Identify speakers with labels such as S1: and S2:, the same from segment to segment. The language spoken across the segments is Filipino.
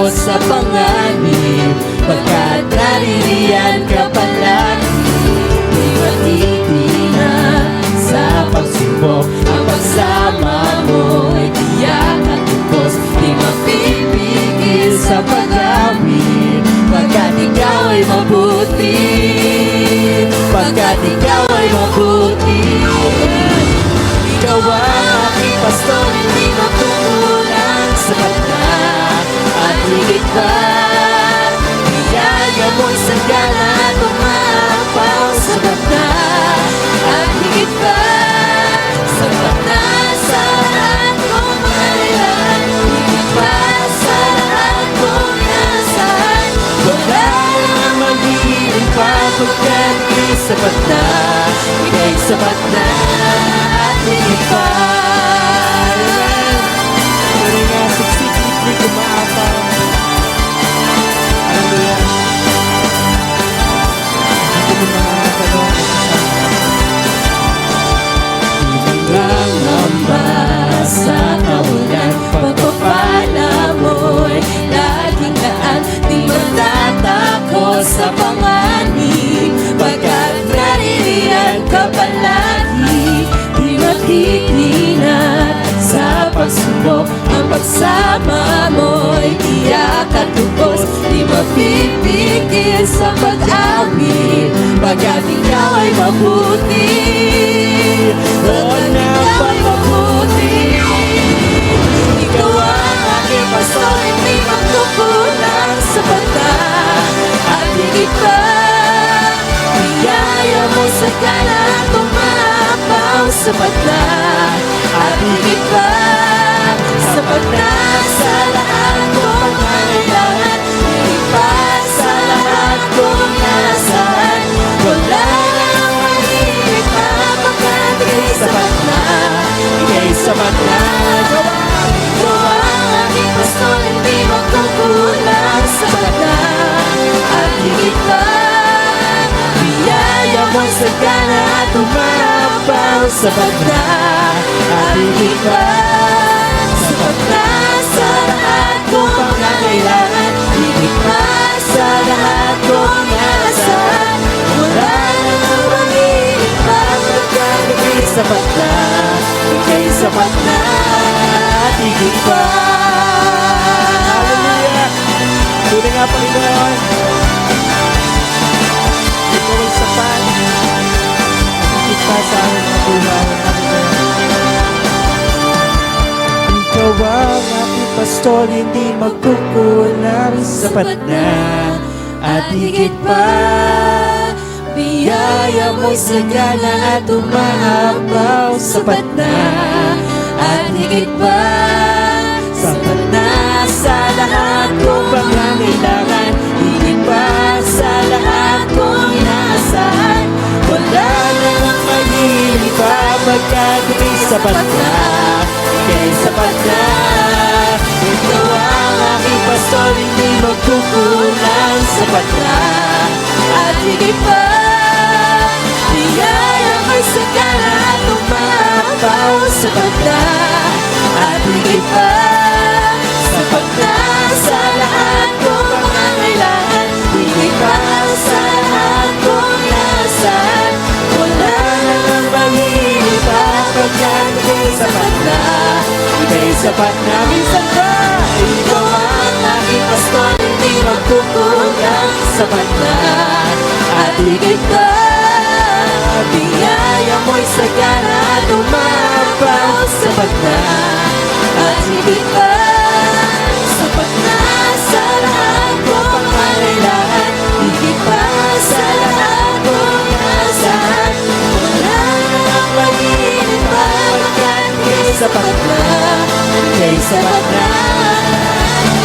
S1: sa panganib, pagkat naririyan ka palagi. Di matitinag sa pagsubok, ang pagsama mo'y tiyak at tubos. Di mapipigil sa pag-awit, pagkat ikaw ay mabuti, pagkat ikaw ay mabuti. Ikaw ang aking pastor, hindi magkukulang, sapat na at higit pa. Biyaya mo'y sagana at umapaw, sapat na at higit pa. Sapat na sa lahat kong kailangan, higit pa sa lahat kong inasahan. Wala nang magiging pa, pagkat ika'y sapat na, ika'y sapat na at higit pa. Tuloy nga, siksik, hindi kumaapaw. Hallelujah. Hindi ko makakatanong lang hamba sa kawalan, pagpapala mo'y laging daan. Di matatakot sa panganib, pagkat naririyan ka palagi. Di matitinag sa pagsubok, ang pagsama mo'y tiyak at tubos. Di mapipigil sa pag-awit, pagkat ikaw ay mabuti, pagkat ikaw ay mabuti. Ikaw ang aking pastor, hindi magkukulang, sapat na at higit pa. Biyaya mo sagana at umapaw, sapat na at higit pa. Sapat na sa lahat kong kailangan, higit pa sa lahat kong inasahan. Wala nang mahigit pa, pagkat ika'y sapat na, ika'y sapat na. Ikaw ang aking pastor, hindi magkukulang, sapat na at higit pa. Biyaya mo'y sagana at umapaw, sapat na at higit pa. Sapat na sa lahat kong pangangailangan, higit pa sa lahat kong inasahan. Wala nang mahigit pa, pagkat ika'y sapat na, ika'y sapat na at higit pa. Hallelujah! Tunay nga, Panginoon, ikaw ay sapat at higit pa sa aming mga buhay. Ikaw ang aking pastor, hindi magkukulang, sapat na at higit pa. Biyaya mo'y sagana at umahabaw, sapat na at higit pa. Sapat na sa lahat kong pangangailangan, higit pa sa lahat kong inaasahan. Wala nang mahigit pa, pagkat ika'y sapat na, ika'y sapat na. Ikaw ang aking pastor, hindi magkukulang, sapat na at higit pa. Biyaya mo'y sagana at umapaw, sapat na at higit pa. Sapat na sa lahat kong pangangailangan, higit pa sa lahat kong inaasahan. Wala nang mahigit pa, pagkat ika'y sapat na, ika'y sapat na. Minsan ba, ikaw ang aking pastor, hindi magkukulang, sapat na at higit pa. Biyaya mo'y sagana at umapaw, sapat na at higit pa. Sapat na sa lahat kong pangangailangan, higit pa sa lahat kong inaasahan. Wala nang mahigit pa, pagkat ika'y sapat na, ika'y sapat na.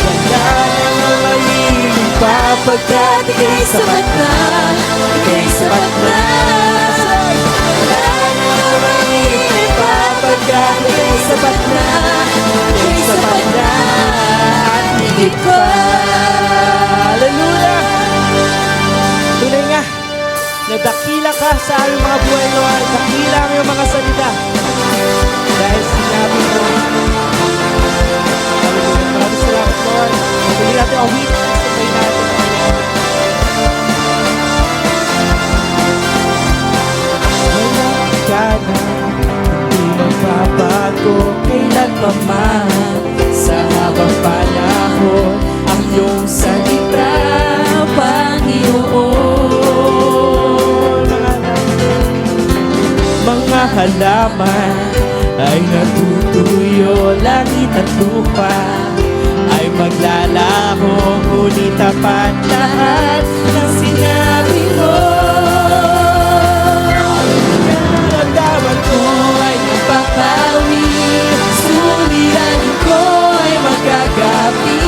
S1: Wala nang mahigit pa, pagkat ika'y sapat na, ika'y sapat na. Wala nang mahigit pa, pagkat ika'y sapat na, ika'y sapat na at higit pa. Hallelujah! Tunay nga, nadakila ka sa aming mga buhay, Lord. Dakila ang iyong mga salita. Dahil sinabi mo, hallelujah, maraming salamat, Lord. Pagpili natin ko ang iyong salita, Panginoon. Mga halaman ay natutuyo, langit at lupa ay maglalaho, ngunit tapat lahat ng sinabi mo. Nararamdaman ko ay napapawi, suliranin ko ay magagabi,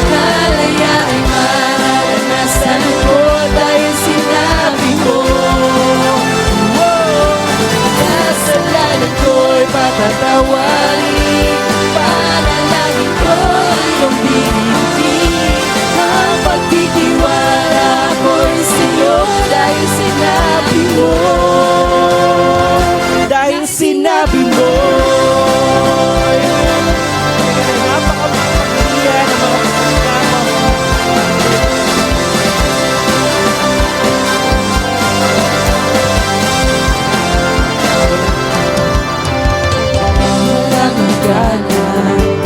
S1: kalaya ay mararanasan ko dahil sinabi mo. Kasalanan ko'y patatawarin, panalangin ko'y iyong dinigin, ang pagtitiwala ko'y sa'yo dahil sinabi mo. Dahil sinabi mo. Napakapagpapagyan ang mga kasama mo.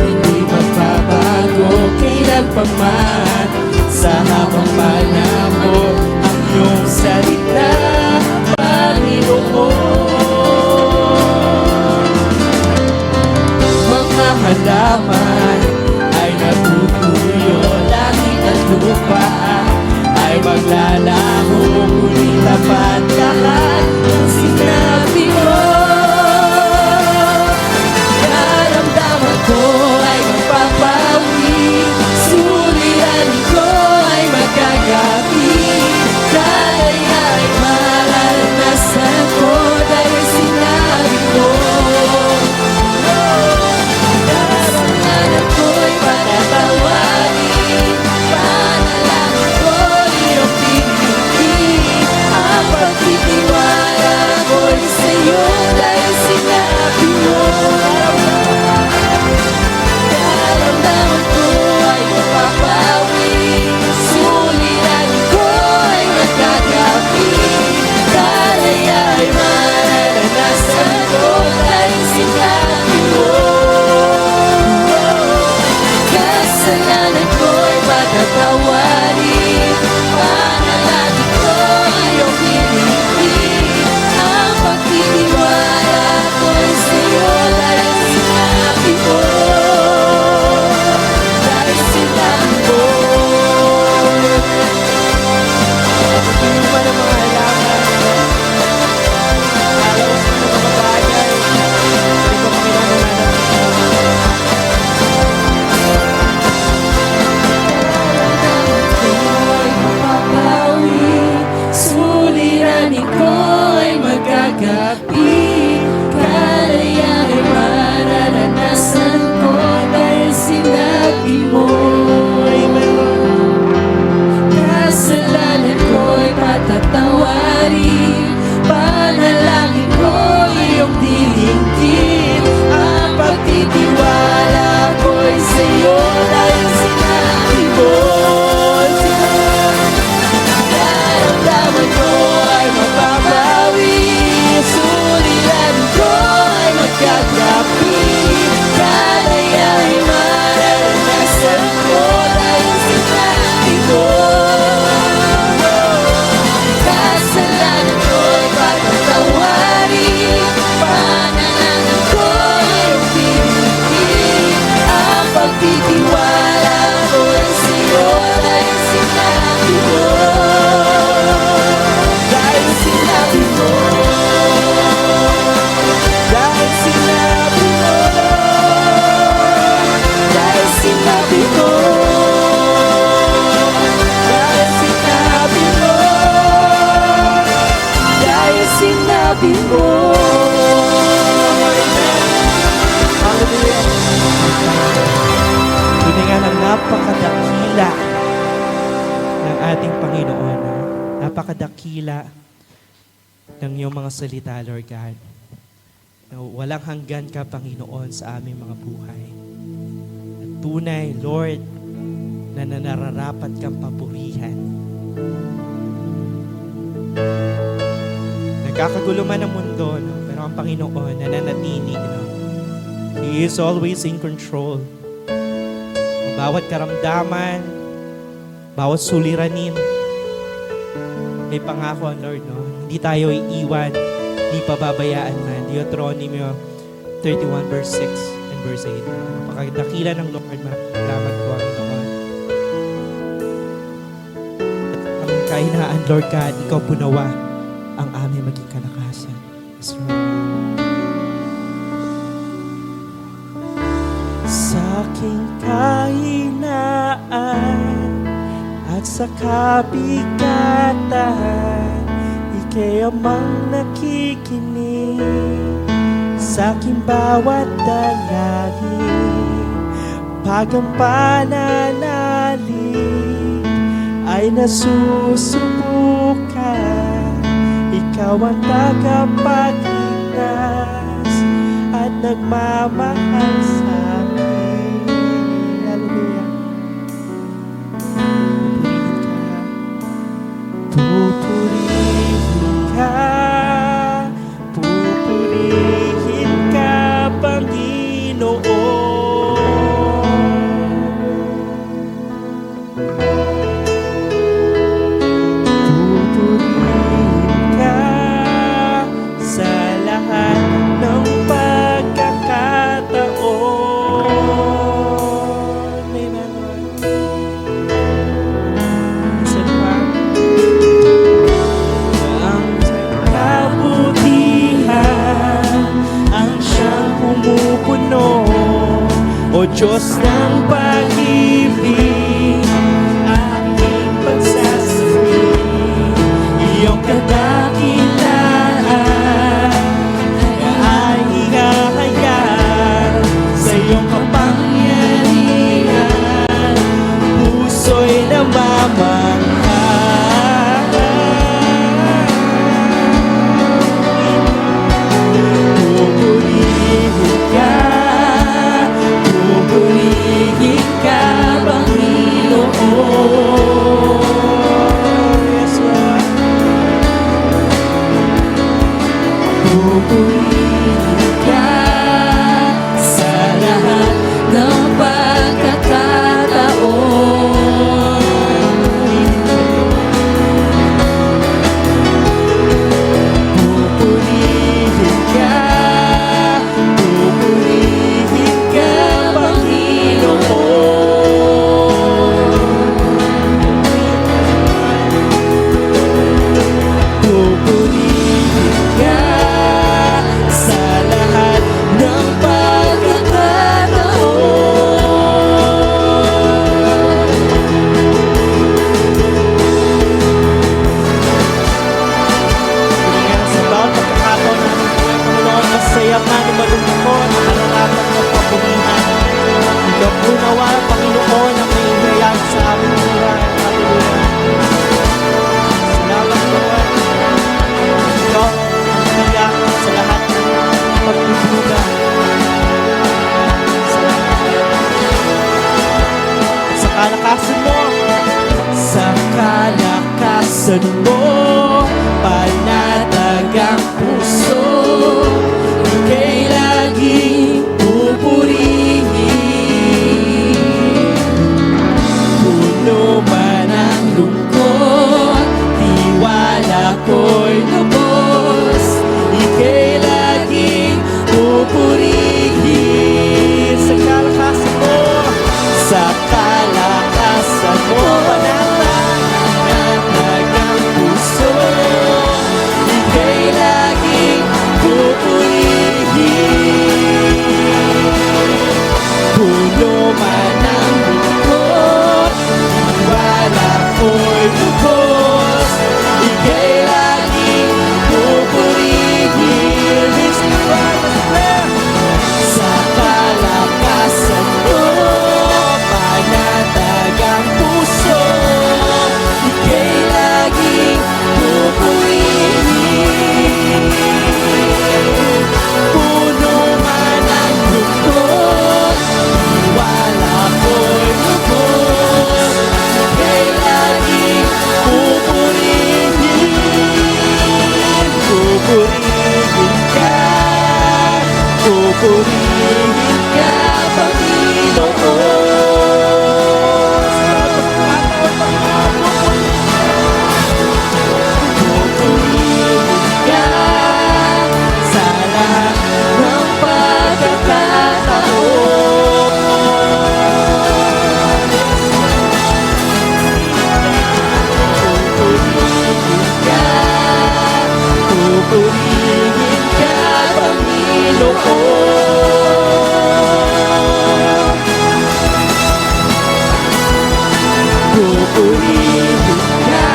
S1: Hindi magbabago kailan pa man, sa habang panahon ang iyong salita, Panginoon. Mga halaman ay natutuyo, langit at lupa ay maglalaho, ngunit tapat lahat ng sinabi mo. Nararamdaman ko ay magpapawi, suliranin ko ay magagabi, kalaya ay mararanasan ko dahil sinabi ko. Kasalanan ko'y patatawarin, panalangin ko'y iyong pinipili, ang pagtitiwala ko'y sa'yo dahil sinabi mo. Nararamdaman ko ay mapapawi, suliranin ko ay magagabi, kalaya ay mararanasan ko dahil sinabi mo. Kasalanan ko'y patatawarin, panalangin ko iyong pinipili, ang pagtitiwala ko'y sa'yo dahil sinabi mo. Dahil sinabi mo. Pagpapatuloy man ang mga halaman, alaw sa mga bagay, hindi ko Panginoon ko'y mapapawi, suliranin ko'y magagabi, kalaya ay mararanasan ko dahil sinabi mo. Kasalanan ko'y patatawarin, panalangin ko iyong dilingkin, ang pagtitiwala ko'y sa'yo dahil sinabi mo. Nararamdaman ko ay mapapawi, suliranin ko ay magkagabi, kalaya ay mararanasan ko dahil sinabi mo. Kasalanan ko'y patatawarin, panalangin ko iyong pinipili, ang pagtitiwala ko'y sa'yo dahil sinabi mo. Dahil sinabi mo. Dahil sinabi mo. Dahil sinabi mo. Dahil sinabi mo. Dahil sinabi mo. Hallelujah. Tunay nga ng napakadakila ng ating Panginoon. Napakadakila ng iyong mga salita, Lord God. Na walang hanggan ka, Panginoon, sa aming mga buhay. At tunay, Lord, na nararapat kang papurihan. Nagkakagulo man ang mundo, no? Pero ang Panginoon nananatili. No? He is always in control.
S2: bawat karamdaman, bawat suliranin. May pangako ang Lord, no? Hindi tayo iiwan, hindi pababayaan man. Deuteronomy 31 verse 6 and verse 8. Napakadakila ng Lord, salamat po, Panginoon. At ang kahinaan, Lord God, ikaw punawa ang aming maging kalakasan. Yes, Lord. Sa aking kahinaan at sa kabigatan, ika'y amang nakikinig sa aking bawat dalangin. Pag ang pananalig ay nasusubukan, ikaw ang tagapagligtas at nagmamahal sa akin. Hallelujah. Pupurihin ka, pupurihin ka, Panginoon. Pupurihin ka sa lahat ng pagkakataon. Amen, Lord. Isa pa. Ang kabutihan ang siyang pumupuno, O Diyos ng pag-ibig, aking pagsasambit. Iyong kadakilaan ay ihahayag sa iyong kapangyarihan, puso'y namamangha. Pupurihin ka, pupurihin ka, Panginoon. Yes, Lord. Pupurihin ka sa lahat ng pagkakataon. Pupurihin ka, pupurihin ka, Panginoon. Pupurihin ka sa lahat ng pagkakataon. Pinigyan sa bawat pagkakataon namin po, Panginoon, masaya man o malungkot, nararapat ng kapulihan. Ikaw punawa, Panginoon, ang may hiyayag sa aming buhay. Hallelujah. Salamat, Lord. Ikaw ang tiyak sa lahat ng pagbubuga. Salamat, Lord. Sa kalakasan mo, sa kalakasan mo, panatag ang puso, ika'y laging pupurihin. Puno man ang lungkot, tiwala ko'y lubos, ika'y laging pupurihin. Sa kalakasan mo, sa kalakasan mo, panatag ang puso, pupurihin ka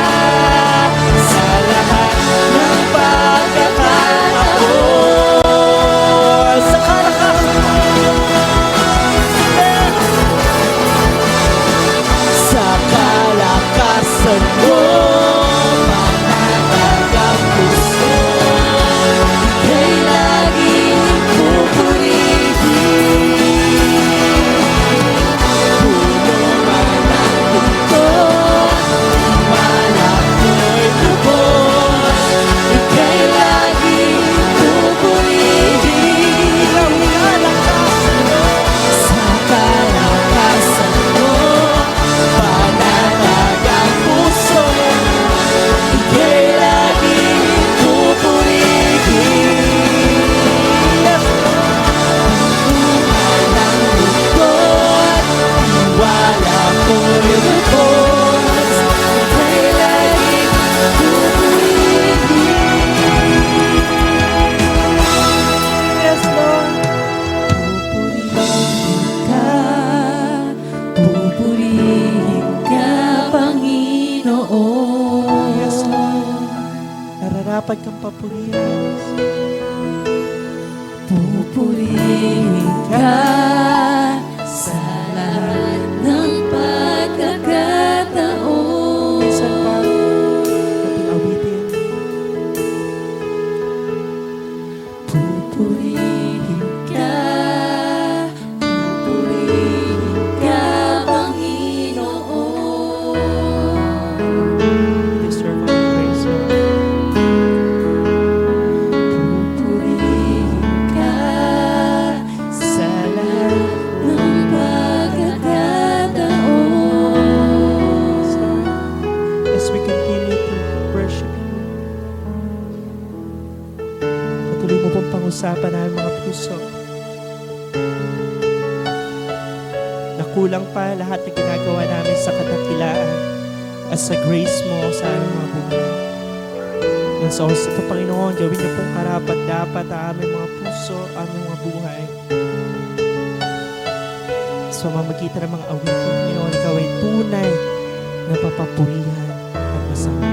S2: sa lahat ng pagkakataon. Sa kalakasan mo, panatag ang puso, ika'y laging pupurihin. Puno man ang tungkol, wala ko'y lubos, ika'y laging pupurihin. Sa kalakasan mo, panatag ang puso, ika'y laging pupurihin. Walang lungkot, wala ko'y lubos, ika'y laging pupurihin. Yes, Lord. Pupurihin ka, Panginoon. Yes, Lord. Nararapat kang papurihan. Pupurihin ka sa lahat ng pagkakataon. Minsan pa, ating awitin. Pupurihin ka, Panginoon. You deserve our praise, Lord. Pupurihin ka sa lahat ng pagkakataon. As we continue to worship you, patuloy mo pong pang-usapan namin mga puso. Nakulang pa lahat na ginagawa namin sa kadakilaan at sa grace mo sa aming mga buhay. Yan sa oras ito, Panginoon, gawin niyo pong karapat dapat ang aming mga puso, aming mga buhay. Sa mamagitan ng mga awitin, Panginoon, ikaw ay tunay na papapurihan at masama.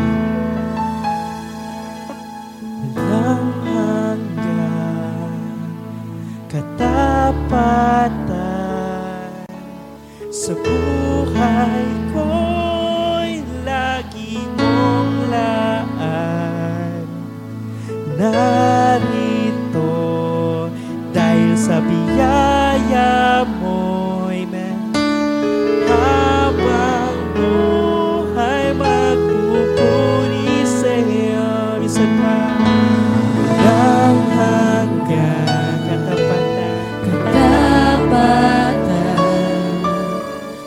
S2: Walang hanggan, katapatan, sa buhay ko'y lagi mong laan. Narito dahil sa biyaya mo, amen. Habang buhay magpupuri sa'yo. Isa pa. Walang hanggan, katapatan,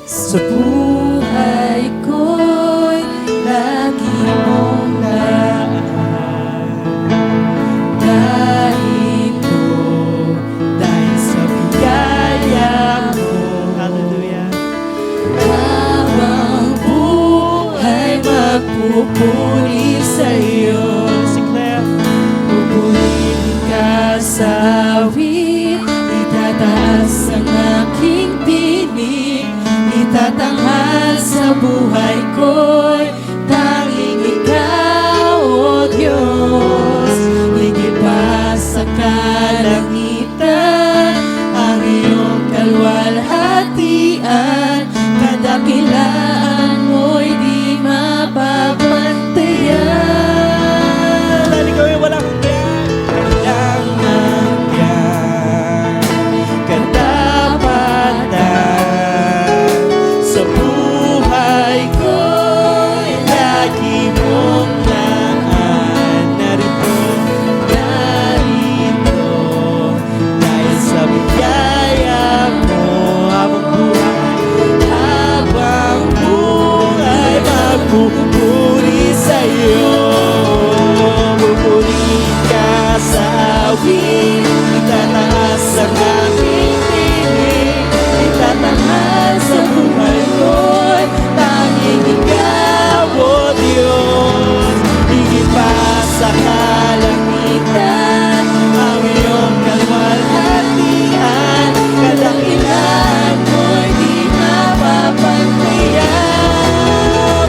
S2: sa buhay ko'y lagi mong laan. Narito dahil sa biyaya mo. Hallelujah. Habang buhay magpupuri sa'yo. Pupurihin ka sa awit, itataas ang aking tinig, itatanghal sa buhay ko'y tanging ikaw, O Diyos. Higit pa sa kalangitan, ang iyong kalwalhatian, kadakilaan mo'y di mapapantayan. Dali gawin, walang hanggan, walang hanggan, katapatan, sa buhay ko'y lagi mong laan. Narito dahil sa biyaya mo. Habang buhay magpupuri sa'yo. Pupuri ka sa awit, itataas ang aking tinig, itatanghal sa buhay ko'y tanging ikaw, O Diyos. Higit pa sa kalangitan, ang iyong kalwalhatian, kadakilaan mo'y di mapapantayan.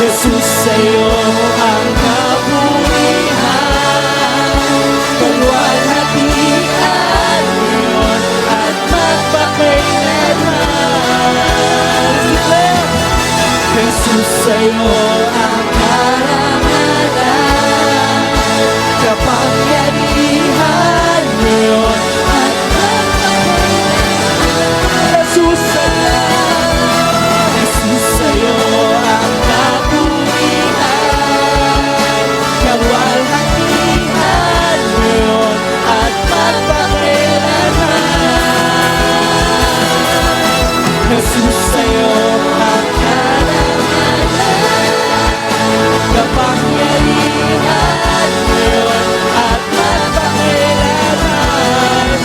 S2: Jesus, sa'yo ang kapurihan, kalwalhatian ngayon at magpakailanman. Jesus, sa'yo ang karangalan, kapangyarihan ngayon at magpakailanman. Jesus, sa'yo ang kapurihan, kawalhatian ngayon at magpakailanman. Jesus, sa'yo ang karangalan, kapangyarihan ngayon at magpakailanman.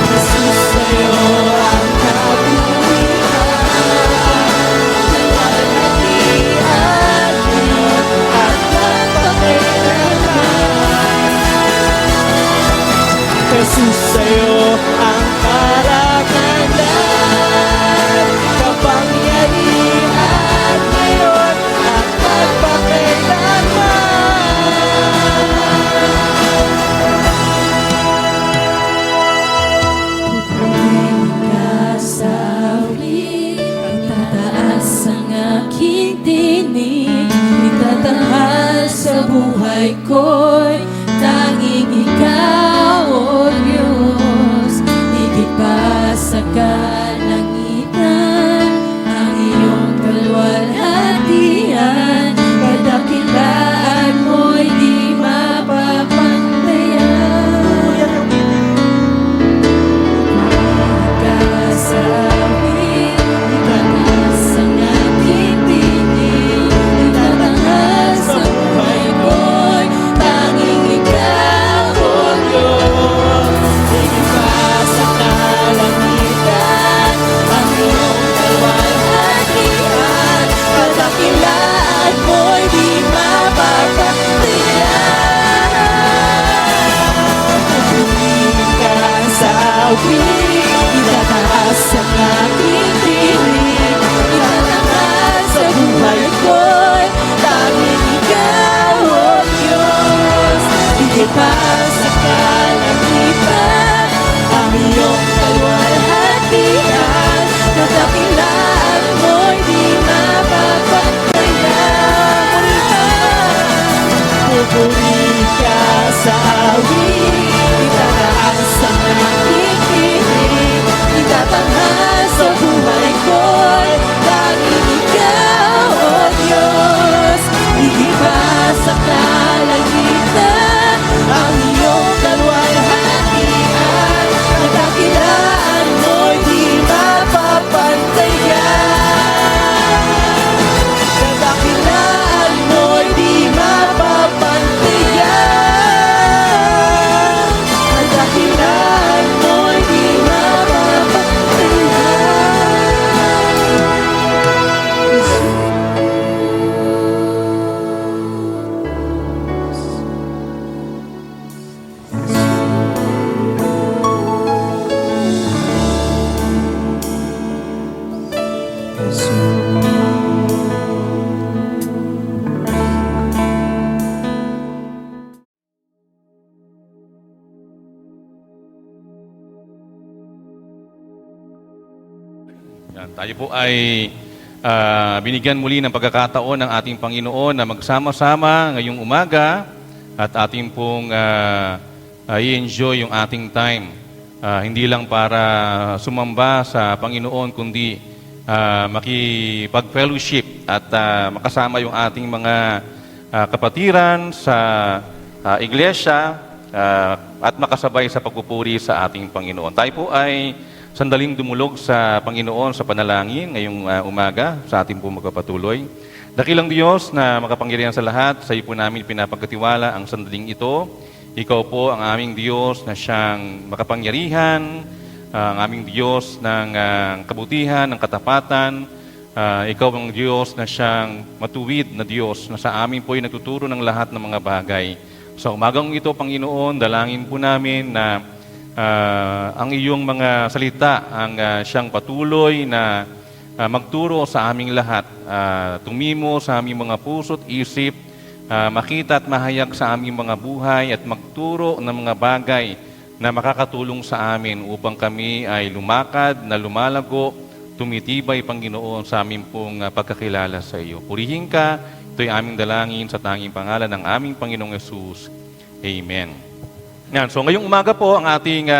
S2: Jesus, sa'yo ang kapurihan, kalwalhatian ngayon at magpakailanman. Jesus, sa'yo ang karangalan, kapangyarihan ngayon at magpakailanman.
S1: Pupurihin ka sa huli, itataas ang aking tinig, itatanghal sa buhay ko'y tanging ikaw, O Diyos. Higit pa sa kalangitan, ang iyong kalwalhatian, kadakilaan mo'y di mapapantayan. Ka sa amin, itataas ang aking tinig, itatanghal sa buhay ko'y tanging ikaw, O Diyos.
S2: Higit pa sa kalangitan, ang iyong kalwalhatian,
S1: Kadakilaan mo'y di mapapantayan.
S2: pupurihin ka sa awit, itataas ang aking tinig,
S1: Itatanghal sa buhay ko'y tanging ikaw, O Diyos. Higit pa sa kalangitan, ang iyong kalwalhatian, kadakilaan mo'y di mapapantayan.
S2: pupurihin ka sa awit,
S1: Itataas ang aking tinig, itatanghal sa buhay ko'y tanging ikaw, O Diyos. Higit pa sa kalangitan, ang iyong kalwalhatian, kadakilaan mo'y di mapapantayan. Kadakilaan mo'y di mapapantayan. Kadakilaan mo'y di
S3: Yan, tayo po ay binigyan muli ng pagkakataon ng ating Panginoon na magsama-sama ngayong umaga at ating pong i-enjoy yung ating time. Hindi lang para sumamba sa Panginoon, kundi makipag-fellowship at makasama yung ating mga kapatiran sa iglesia at makasabay sa pagpupuri sa ating Panginoon. Tayo po ay sandaling dumulog sa Panginoon sa panalangin ngayong umaga sa ating po magpapatuloy. Dakilang Diyos na makapangyarihan sa lahat, sa iyo po namin pinapagkatiwala ang sandaling ito. Ikaw po ang aming Diyos na siyang makapangyarihan, ang aming Diyos ng kabutihan, ng katapatan. Ikaw ang Diyos na siyang matuwid na Diyos na sa amin po ay nagtuturo ng lahat ng mga bagay. Sa umagang ito, Panginoon, dalangin po namin na ang iyong mga salita ang siyang patuloy na magturo sa aming lahat, tumimo sa aming mga puso't isip, makita at mahayag sa aming mga buhay at magturo ng mga bagay na makakatulong sa amin upang kami ay lumakad na lumalago, tumitibay, Panginoon, sa aming pong pagkakilala sa iyo. Purihin ka, ito'y aming dalangin sa tanging pangalan ng aming Panginoong Yesus. Amen. Yan. So ngayong umaga po, ang ating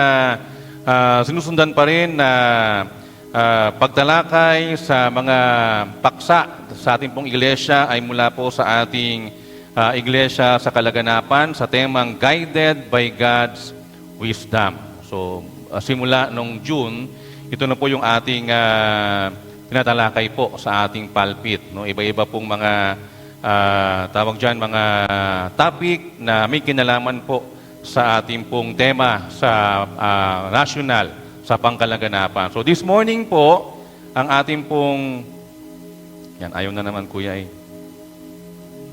S3: sinusundan pa rin na pagtalakay sa mga paksa sa ating pong iglesia ay mula po sa ating iglesia sa Kalaganapan sa temang Guided by God's Wisdom. So simula nung June, ito na po yung ating tinatalakay po sa ating pulpit. No? Iba-iba pong mga tawag dyan, mga topic na may kinalaman po sa ating pong tema sa national, sa pangkalaganapan. So this morning po, ang ating pong, yan, ayaw na naman kuya eh.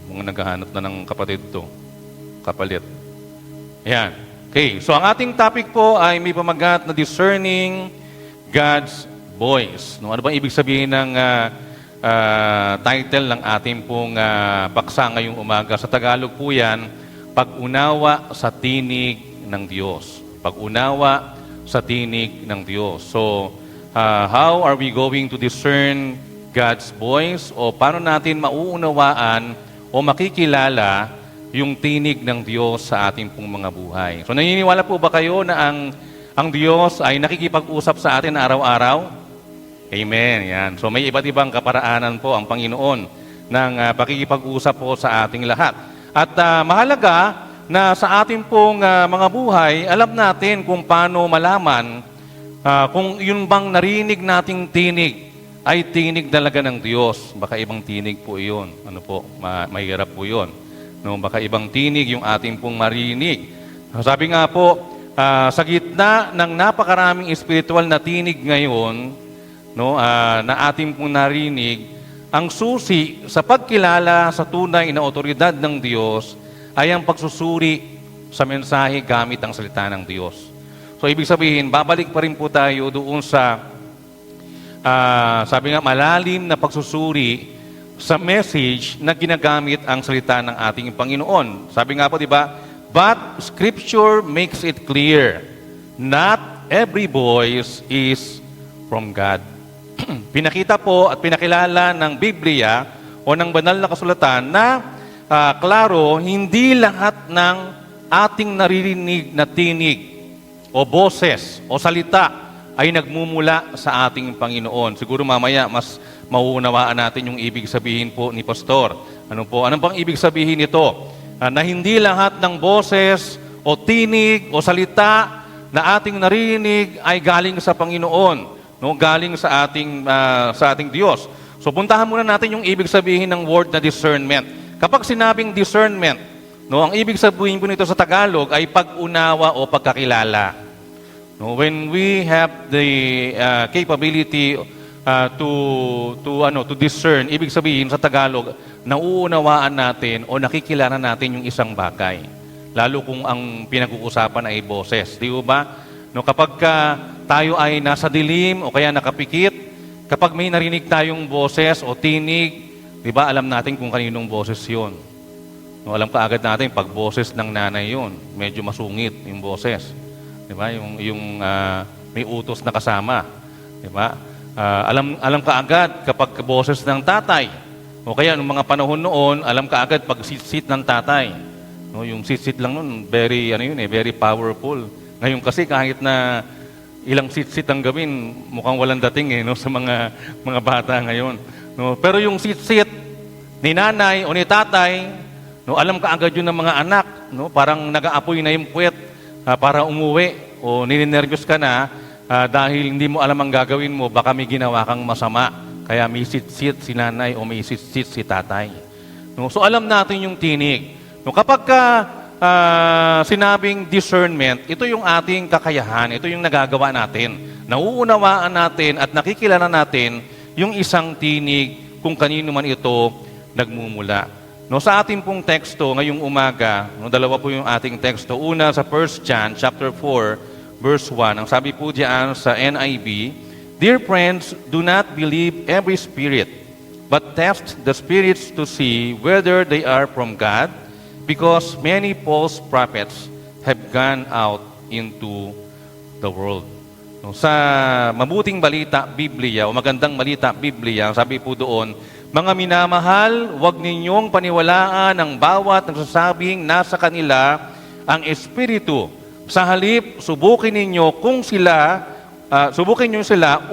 S3: Mga naghahanap na ng kapatid to, kapalit. Yan. Okay, so ang ating topic po ay may pamagat na discerning God's voice. No, ano bang ibig sabihin ng title ng ating pong paksa ngayong umaga? Sa Tagalog po yan, pag-unawa sa tinig ng Diyos. Pag-unawa sa tinig ng Diyos. So, how are we going to discern God's voice? O paano natin mauunawaan o makikilala yung tinig ng Diyos sa ating pong mga buhay? So, naniniwala po ba kayo na ang Diyos ay nakikipag-usap sa atin araw-araw? Amen. Yan. So may iba't ibang kaparaanan po ang Panginoon ng pakikipag-usap po sa ating lahat. At mahalaga na sa ating pong mga buhay, alam natin kung paano malaman kung yun bang narinig nating tinig ay tinig talaga ng Diyos. Baka ibang tinig po iyon. Ano po? Mahirap po yun. No, baka ibang tinig yung ating pong marinig. Sabi nga po, sa gitna ng napakaraming espiritual na tinig ngayon, no, na ating pong narinig, ang susi sa pagkilala sa tunay na otoridad ng Diyos ay ang pagsusuri sa mensahe gamit ang salita ng Diyos. So, ibig sabihin, babalik pa rin po tayo doon sa, sabi nga, malalim na pagsusuri sa message na ginagamit ang salita ng ating Panginoon. Sabi nga po, di ba, but Scripture makes it clear, not every voice is from God. Pinakita po at pinakilala ng Biblia o ng banal na kasulatan na klaro, hindi lahat ng ating naririnig na tinig o boses o salita ay nagmumula sa ating Panginoon. Siguro mamaya mas mauunawaan natin yung ibig sabihin po ni Pastor. Ano po? Anong bang ibig sabihin nito? Na hindi lahat ng boses o tinig o salita na ating naririnig ay galing sa Panginoon. No, galing sa ating Diyos. So puntahan muna natin yung ibig sabihin ng word na discernment. Kapag sinabing discernment, no, ang ibig sabihin po nito sa Tagalog ay pag-unawa o pagkakilala. No, when we have the capability to discern, ibig sabihin sa Tagalog, nauunawaan natin o nakikilala natin yung isang bagay. Lalo kung ang pinag-uusapan ay boses. Di ba? No, kapag tayo ay nasa dilim o kaya nakapikit, kapag may narinig tayong boses o tinig, di ba, alam natin kung kaninong boses yun. No, alam kaagad natin, pag boses ng nanay yun, medyo masungit yung boses. Di ba? Yung may utos na kasama. Di ba? Alam kaagad kapag boses ng tatay. O kaya, nung mga panahon noon, alam kaagad pag sit-sit ng tatay. No, yung sit-sit lang nun, very powerful. Ngayon kasi kahit na ilang sit-sit ang gawin, mukhang walang dating no, sa mga bata ngayon. No, pero yung sit-sit ni nanay o ni tatay, no, alam ka agad yun ng mga anak. No, parang nag-aapoy na yung puwet para umuwi o nininervyos ka na dahil hindi mo alam ang gagawin mo, baka may ginawa kang masama. Kaya may sit-sit si nanay o may sit-sit si tatay. No, so alam natin yung tinig. No, kapag sinabing discernment, ito yung ating kakayahan, ito yung nagagawa natin. Nauunawaan natin at nakikilala natin yung isang tinig kung kanino man ito nagmumula. No, sa ating pong teksto ngayong umaga, no, dalawa po yung ating teksto. Una sa 1 John chapter 4 verse 1. Ang sabi po diyan sa NIV, Dear friends, do not believe every spirit, but test the spirits to see whether they are from God, because many false prophets have gone out into the world. No, sa mabuting balita Biblia o magandang balita Biblia, sabi po doon, mga minamahal, huwag ninyong paniwalaan ang bawat nagsasabing nasa kanila ang Espiritu. Sa halip, subukin ninyo sila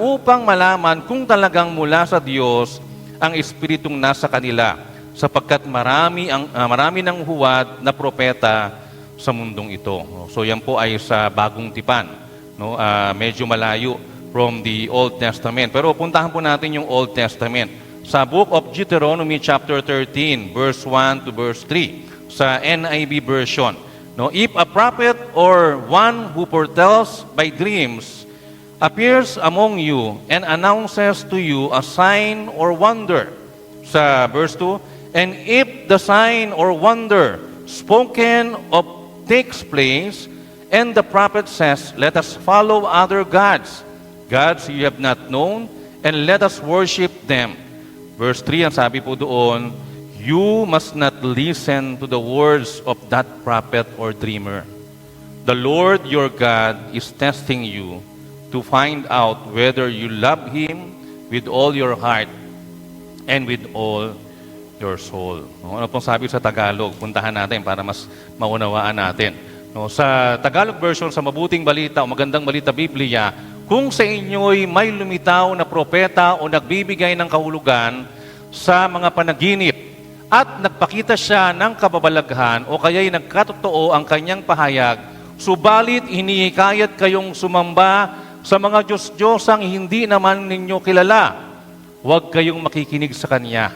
S3: upang malaman kung talagang mula sa Diyos ang Espiritong nasa kanila, sapagkat marami ng huwad na propeta sa mundong ito. So yan po ay sa Bagong Tipan, no? Medyo malayo from the Old Testament. Pero puntahan po natin yung Old Testament. Sa Book of Deuteronomy chapter 13, verse 1 to verse 3, sa NIV version. No, if a prophet or one who foretells by dreams appears among you and announces to you a sign or wonder, sa verse 2, and if the sign or wonder spoken of takes place, and the prophet says, let us follow other gods you have not known, and let us worship them. Verse 3, ang sabi po doon, you must not listen to the words of that prophet or dreamer. The Lord your God is testing you to find out whether you love Him with all your heart and with all your soul. Ano pong sabi sa Tagalog? Puntahan natin para mas maunawaan natin. No, sa Tagalog version, sa mabuting balita o magandang balita Biblia, kung sa inyo'y may lumitaw na propeta o nagbibigay ng kahulugan sa mga panaginip at nagpakita siya ng kababalaghan o kaya'y nagkatotoo ang kanyang pahayag, subalit hinihikayat kayong sumamba sa mga Diyos-Diyosang hindi naman ninyo kilala, huwag kayong makikinig sa kanya.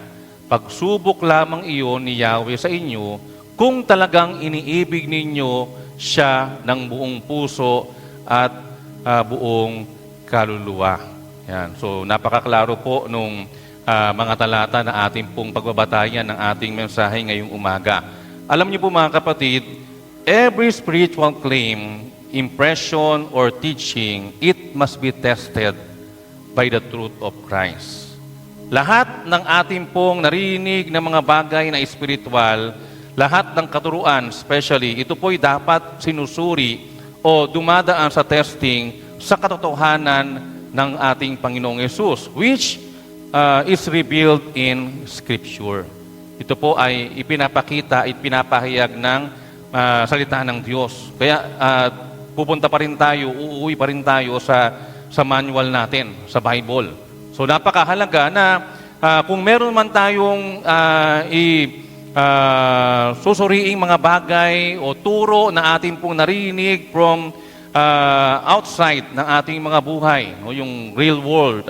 S3: Pagsubok lamang iyon ni Yahweh sa inyo kung talagang iniibig ninyo siya ng buong puso at buong kaluluwa. Yan. So napakaklaro po nung mga talata na ating pong pagbabatayan ng ating mensahe ngayong umaga. Alam niyo po mga kapatid, every spiritual claim, impression, or teaching, it must be tested by the truth of Christ. Lahat ng ating pong narinig na mga bagay na espiritual, lahat ng katuruan, especially, ito po'y dapat sinusuri o dumadaan sa testing sa katotohanan ng ating Panginoong Yesus, which is revealed in Scripture. Ito po ay ipinapakita, ipinapahayag ng salita ng Diyos. Kaya pupunta pa rin tayo, uuwi pa rin tayo sa manual natin, sa Bible. So napakahalaga na kung meron man tayong susuriing mga bagay o turo na ating pong narinig from outside ng ating mga buhay, no, yung real world,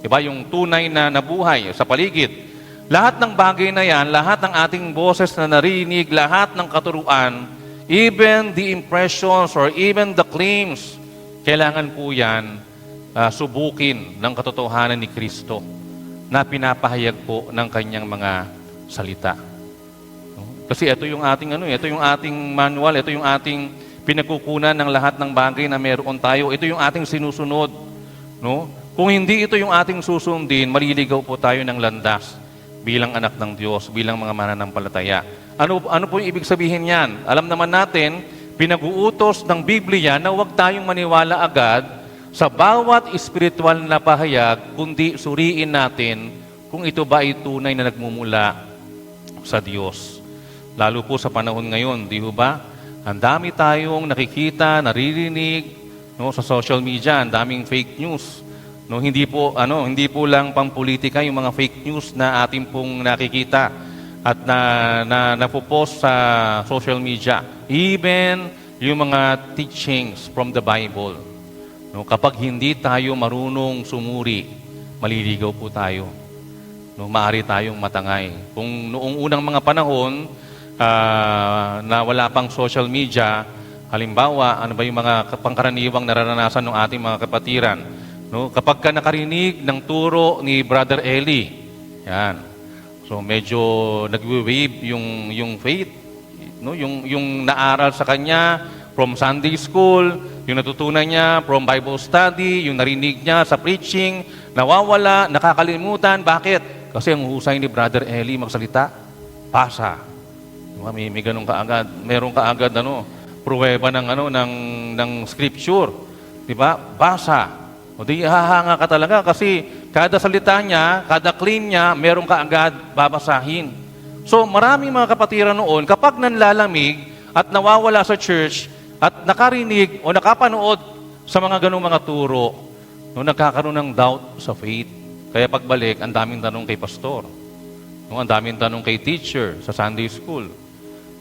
S3: diba? Yung tunay na buhay sa paligid. Lahat ng bagay na yan, lahat ng ating boses na narinig, lahat ng katuruan, even the impressions or even the claims, kailangan po yan subukin ng katotohanan ni Kristo na pinapahayag po ng kanyang mga salita. Kasi ito yung ating ito yung ating manual, ito yung ating pinagkukunan ng lahat ng bagay na meron tayo. Ito yung ating sinusunod, no? Kung hindi ito yung ating susundin, maliligaw po tayo ng landas bilang anak ng Diyos, bilang mga mananampalataya. Ano po yung ibig sabihin niyan? Alam naman natin, pinag-uutos ng Biblia na huwag tayong maniwala agad sa bawat espiritual na pahayag, kundi suriin natin kung ito ba ay tunay na nagmumula sa Diyos. Lalo po sa panahon ngayon, di ba? Ang dami tayong nakikita, naririnig, no, sa social media, ang daming fake news. No, hindi po lang pampolitika yung mga fake news na ating pong nakikita at napopost sa social media. Even yung mga teachings from the Bible. No, kapag hindi tayo marunong sumuri, maliligaw po tayo. No, maaari tayong matangay. Kung noong unang mga panahon na wala pang social media, halimbawa, ano ba yung mga pangkaraniwang nararanasan ng ating mga kapatiran? No, kapag ka nakarinig ng turo ni Brother Eli, yan. So medyo nagwe-wave yung faith, no, yung naaral sa kanya from Sunday school yung natutunan niya from Bible study, yung narinig niya sa preaching, nawawala, nakakalimutan. Bakit? Kasi ang husay ni Brother Eli magsalita, basa. Diba? May ganun kaagad. Meron kaagad pruweba ng scripture. Diba? Basa. O di hahanga ka talaga kasi kada salita niya, kada claim niya, meron kaagad babasahin. So maraming mga kapatiran noon, kapag nanlalamig at nawawala sa church at nakarinig o nakapanood sa mga ganung mga turo, nagkakaroon ng doubt sa faith. Kaya pagbalik, ang daming tanong kay pastor. Ang daming tanong kay teacher sa Sunday school.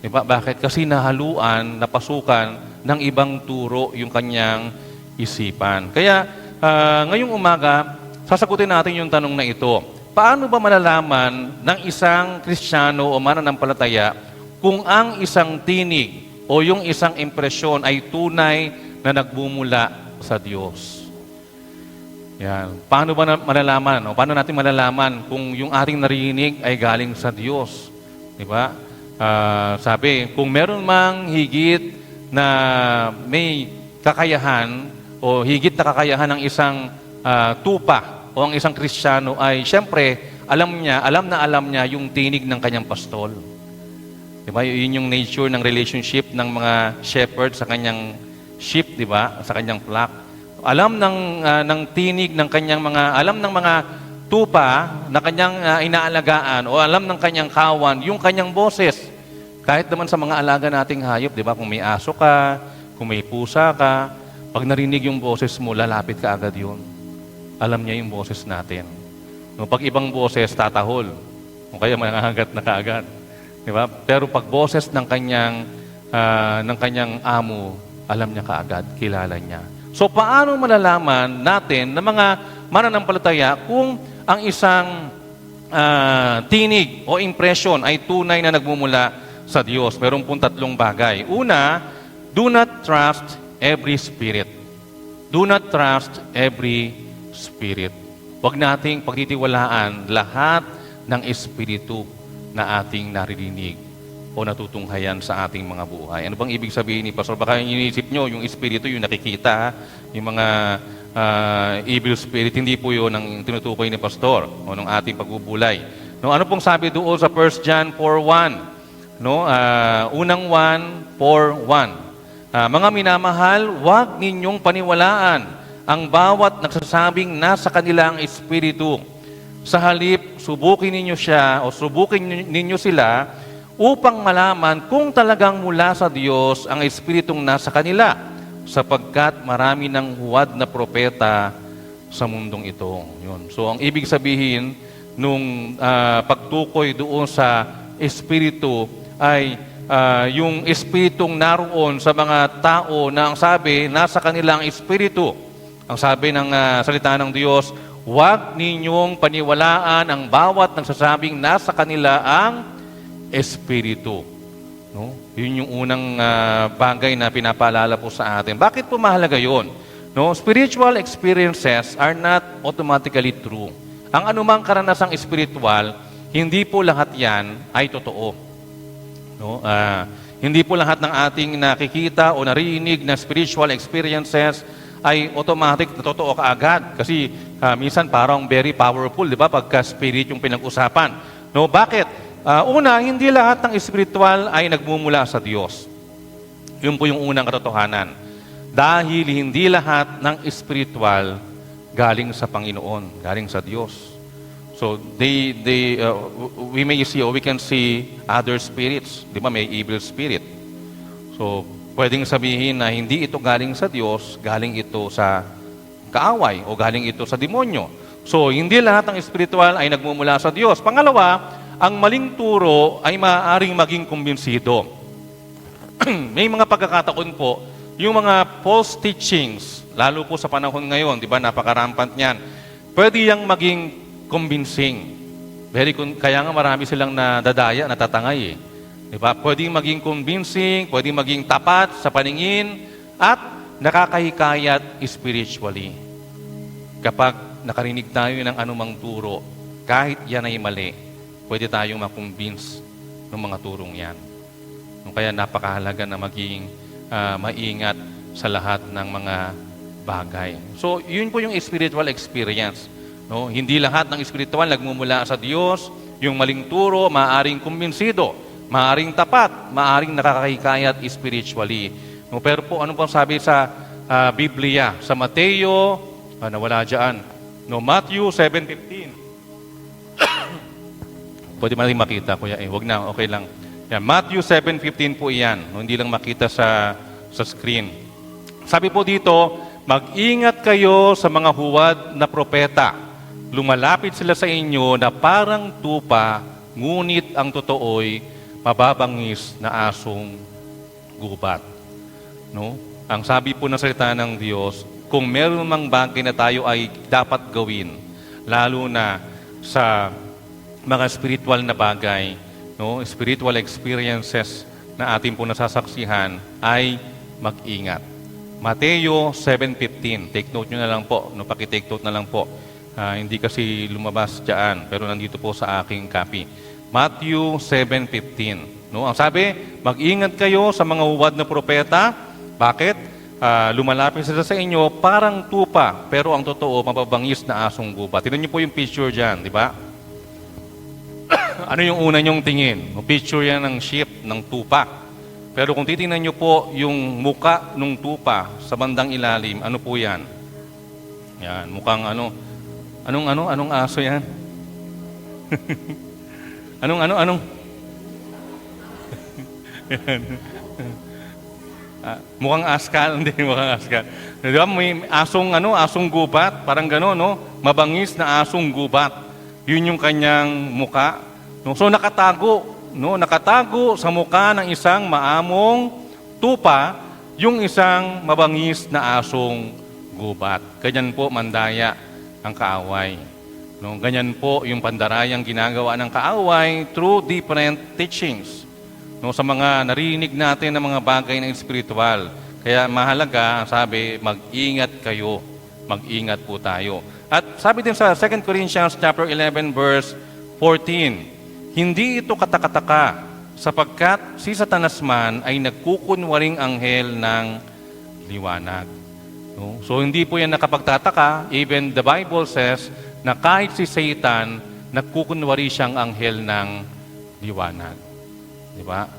S3: Diba? Bakit? Kasi nahaluan, napasukan ng ibang turo yung kanyang isipan. Kaya ngayong umaga, sasagutin natin yung tanong na ito. Paano ba malalaman ng isang Kristiyano o mananampalataya kung ang isang tinig o yung isang impresyon ay tunay na nagbumula sa Diyos? Yan. Paano ba malalaman? O paano natin malalaman kung yung ating narinig ay galing sa Diyos? Di ba? Sabi, kung meron mang higit na may kakayahan o higit na kakayahan ng isang tupa o ang isang Kristiyano ay siyempre alam niya yung tinig ng kanyang pastol. Di ba? Yun yung nature ng relationship ng mga shepherd sa kanyang sheep, di ba? Sa kanyang flock. Alam ng tinig ng kanyang alam ng mga tupa na kanyang inaalagaan o alam ng kanyang kawan yung kanyang boses. Kahit naman sa mga alaga nating hayop, di ba? Kung may aso ka, kung may pusa ka, pag narinig yung boses mo, lalapit ka agad yun. Alam niya yung boses natin. No, pag ibang boses, tatahol. O kaya mangangagat na kaagad. Di ba? Pero pag boses ng kanyang amo, alam niya kaagad, kilala niya. So, paano malalaman natin na mga mananampalataya kung ang isang tinig o impression ay tunay na nagmumula sa Diyos? Meron pong tatlong bagay. Una, do not trust every spirit. Do not trust every spirit. Huwag nating pagtitiwalaan lahat ng espiritu na ating naririnig o natutunghayan sa ating mga buhay. Ano bang ibig sabihin ni Pastor? Baka iniisip nyo, yung espiritu, yung nakikita, yung mga evil spirit, hindi po yun ang tinutukoy ni Pastor o ng ating pagbubulay. No, ano pong sabi doon sa 1 John 4:1? No, unang 1:4:1. Mga minamahal, huwag ninyong paniwalaan ang bawat nagsasabing nasa kanila ang espiritu. Sa halip, subukin ninyo siya o subukin ninyo sila upang malaman kung talagang mula sa Diyos ang espiritong nasa kanila, sapagkat marami ng huwad na propeta sa mundong ito. Yun. So, ang ibig sabihin nung pagtukoy doon sa espiritu ay yung espiritong naroon sa mga tao na ang sabi, nasa kanila ang espiritu. Ang sabi ng salita ng Diyos, huwag ninyong paniwalaan ang bawat nagsasabing nasa kanila ang espiritu. No? Yun yung unang bagay na pinapaalala po sa atin. Bakit po mahalaga yun? No? Spiritual experiences are not automatically true. Ang anumang karanasang espiritual, hindi po lahat yan ay totoo. No? Hindi po lahat ng ating nakikita o narinig na spiritual experiences ay automatic na totoo kaagad. Kasi minsan parang very powerful, di ba? Pagka spirit yung pinag-usapan. No? Bakit? Una, hindi lahat ng espiritual ay nagmumula sa Diyos. Yun po yung unang katotohanan. Dahil hindi lahat ng espiritual galing sa Panginoon, galing sa Diyos. So, we may see or we can see other spirits. Di ba? May evil spirit. So, pwedeng sabihin na hindi ito galing sa Diyos, galing ito sa kaaway o galing ito sa demonyo. So, hindi lahat ng espiritual ay nagmumula sa Diyos. Pangalawa, ang maling turo ay maaaring maging kumbinsido. May mga pagkakataon po, yung mga false teachings, lalo po sa panahon ngayon, di ba, napakarampant niyan, pwede yang maging convincing. Kaya nga marami silang nadadaya, natatangay eh. Di ba? Pwedeng maging convincing, pwedeng maging tapat sa paningin, at nakakahikayat spiritually. Kapag nakarinig tayo ng anumang turo, kahit yan ay mali, pwede tayong makonvince ng mga turong yan. Kaya napakahalaga na maging maingat sa lahat ng mga bagay. So, yun po yung spiritual experience. No? Hindi lahat ng spiritual nagmumula sa Diyos. Yung maling turo, maaaring kumbinsido, maaaring tapat, maaaring nakakahikayat spiritually. No? Pero po, ano po sabi sa Biblia? Sa Mateo, nawala dyan. No, Matthew 7:15. Pwede man rin makita, Kuya. Huwag na, okay lang. Yan, Matthew 7:15 po iyan. No, hindi lang makita sa screen. Sabi po dito, mag-ingat kayo sa mga huwad na propeta. Lumalapit sila sa inyo na parang tupa, ngunit ang totoo'y mababangis na asong gubat. No? Ang sabi po ng salita ng Diyos, kung meron mang bagay na tayo ay dapat gawin, lalo na sa mga spiritual na bagay, no? Spiritual experiences na ating po nasasaksihan, ay mag-ingat. Mateo 7:15. Take note nyo na lang po. No, paki-take note na lang po. Hindi kasi lumabas dyan, pero nandito po sa aking copy. Matthew 7:15. No, ang sabi, mag-ingat kayo sa mga huwad na propeta. Bakit? Lumalapit sila sa inyo parang tupa, pero ang totoo, mababangis na asong gubat. Tignan niyo po yung picture dyan, di ba? Ano yung una nyong tingin? Picture yan ng sheep, ng tupa. Pero kung titingnan niyo po yung muka ng tupa sa bandang ilalim, ano po yan? Yan, mukhang ano? Anong aso yan? Anong? Yan. Mukhang askal, hindi mukhang askal. Di ba, may asong gubat, parang gano'n, no? Mabangis na asong gubat. Yun yung kanyang muka. No? So nakatago, no? Nakatago sa muka ng isang maamong tupa, yung isang mabangis na asong gubat. Ganyan po mandaya ang kaaway. No? Ganyan po yung pandarayang ginagawa ng kaaway through different teachings. No, sa mga narinig natin ng mga bagay na espiritual. Kaya mahalaga, sabi, mag-ingat kayo. Mag-ingat po tayo. At sabi din sa 2 Corinthians chapter 11 verse 14, hindi ito katakataka sapagkat si Satanas man ay nagkukunwaring anghel ng liwanag. No? So hindi po yan nakapagtataka. Even the Bible says na kahit si Satan, nagkukunwari siyang anghel ng liwanag. Diba?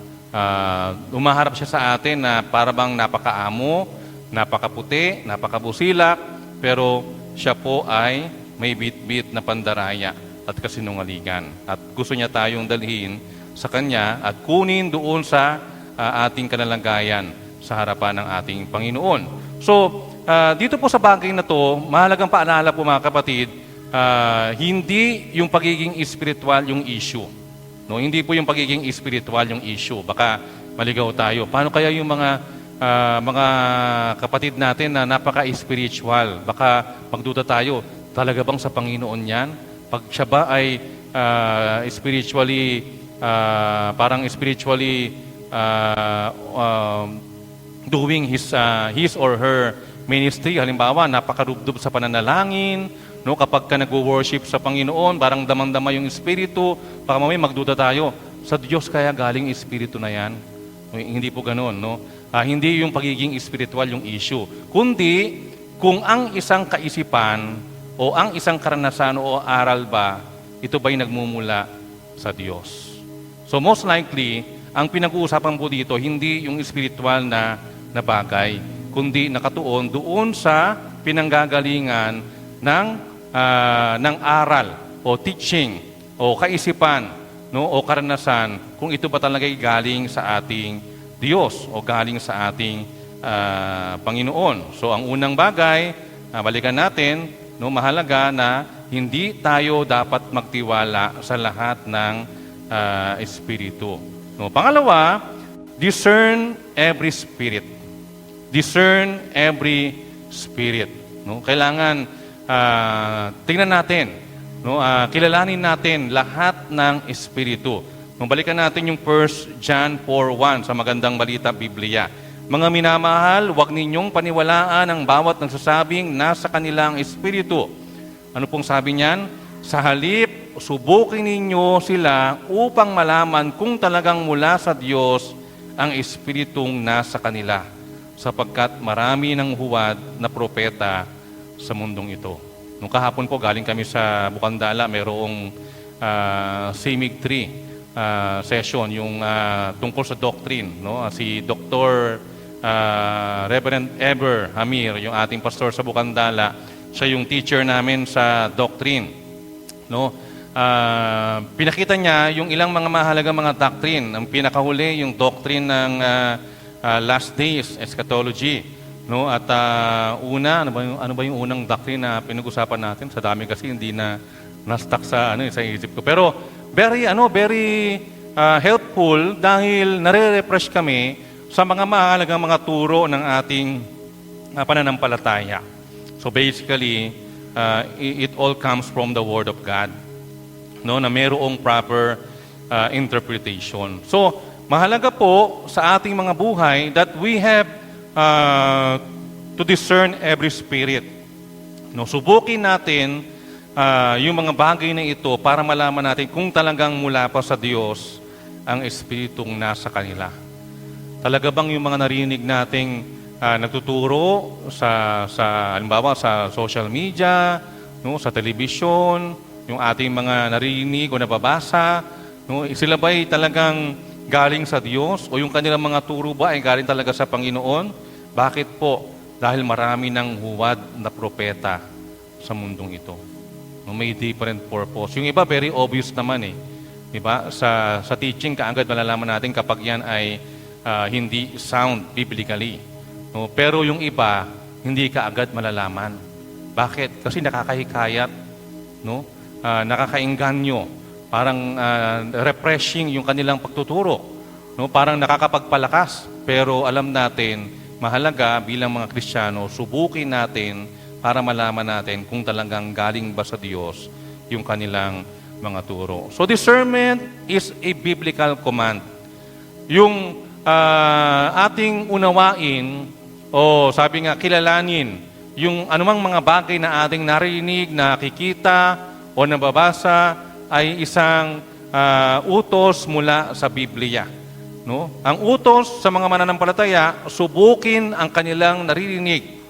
S3: Umaharap siya sa atin na para bang napakaamo, napakaputi, napakabusilak, pero siya po ay may bit-bit na pandaraya at kasinungalingan. At gusto niya tayong dalhin sa Kanya at kunin doon sa ating kanalagayan sa harapan ng ating Panginoon. So, dito po sa bagay na to, mahalagang paalala po mga kapatid, hindi yung pagiging spiritual yung issue. No, hindi po yung pagiging spiritual yung issue. Baka maligaw tayo. Paano kaya yung mga kapatid natin na napaka-spiritual? Baka magduda tayo, talaga bang sa Panginoon yan? Pag siya ba ay spiritually, parang spiritually doing his or her ministry, halimbawa, napakarubdob sa pananalangin, no, kapag ka nag-worship sa Panginoon, parang damang-dama yung Espiritu, baka mamaya magduda tayo, sa Diyos kaya galing Espiritu na yan? No, hindi po ganun, no? Hindi yung pagiging spiritual yung issue, kundi kung ang isang kaisipan o ang isang karanasan o aral ba, ito ba'y nagmumula sa Diyos? So most likely, ang pinag-uusapan po dito, hindi yung spiritual na bagay, kundi nakatuon doon sa pinanggagalingan ng aral o teaching o kaisipan, no, o karanasan kung ito ba talaga'y galing sa ating Diyos o galing sa ating Panginoon. So ang unang bagay, balikan natin, no, mahalaga na hindi tayo dapat magtiwala sa lahat ng espiritu. No, pangalawa, discern every spirit. Discern every spirit. No, kailangan tingnan natin, no, kilalanin natin lahat ng espiritu. Nung balikan natin yung 1 John 4:1 sa Magandang Balita Biblia. Mga minamahal, huwag ninyong paniwalaan ang bawat nagsasabing nasa kanilang espiritu. Ano pong sabi niyan? Sa halip, subukin ninyo sila upang malaman kung talagang mula sa Diyos ang espiritong nasa kanila. sapagkat marami ng huwad na propeta sa mundong ito. Nung kahapon po, galing kami sa Bukandala, mayroong CIMIG 3 session, yung tungkol sa doctrine. No? Si Dr. Reverend Eber Hamir, yung ating pastor sa Bukandala, siya yung teacher namin sa doctrine. No? Pinakita niya yung ilang mga mahalagang mga doctrine. Ang pinakahuli, yung doctrine ng last days, eschatology. No? At ano ba yung unang doctrine na pinag-usapan natin? Sa dami kasi hindi na na-stuck sa isip ko. Pero very helpful dahil nare-refresh kami sa mga mahalagang mga turo ng ating pananampalataya. So basically, it all comes from the Word of God. No, na mayroong proper interpretation. So, mahalaga po sa ating mga buhay that we have to discern every spirit. No, subukin natin yung mga bagay na ito para malaman natin kung talagang mula pa sa Diyos ang espiritong nasa kanila. Talaga bang yung mga narinig nating nagtuturo halimbawa sa social media, no, sa television, yung ating mga narinig o nababasa, no, sila ba'y talagang galing sa Diyos o yung kanilang mga turo ba ay galing talaga sa Panginoon? Bakit po? Dahil marami ng huwad na propeta sa mundong ito. No, may different purpose. Yung iba very obvious naman eh. Diba? Sa teaching, kaagad malalaman natin kapag yan ay hindi sound biblically. No? Pero yung iba, hindi kaagad malalaman. Bakit? Kasi nakakahikayat, no? Nakakainganyo. Parang refreshing yung kanilang pagtuturo. No? Parang nakakapagpalakas. Pero alam natin, mahalaga bilang mga Kristiyano, subukin natin para malaman natin kung talagang galing ba sa Diyos yung kanilang mga turo. So discernment is a biblical command. Yung ating unawain, sabi nga, kilalanin, yung anumang mga bagay na ating narinig, nakikita o nababasa, ay isang utos mula sa Biblia. No? Ang utos sa mga mananampalataya, subukin ang kanilang naririnig.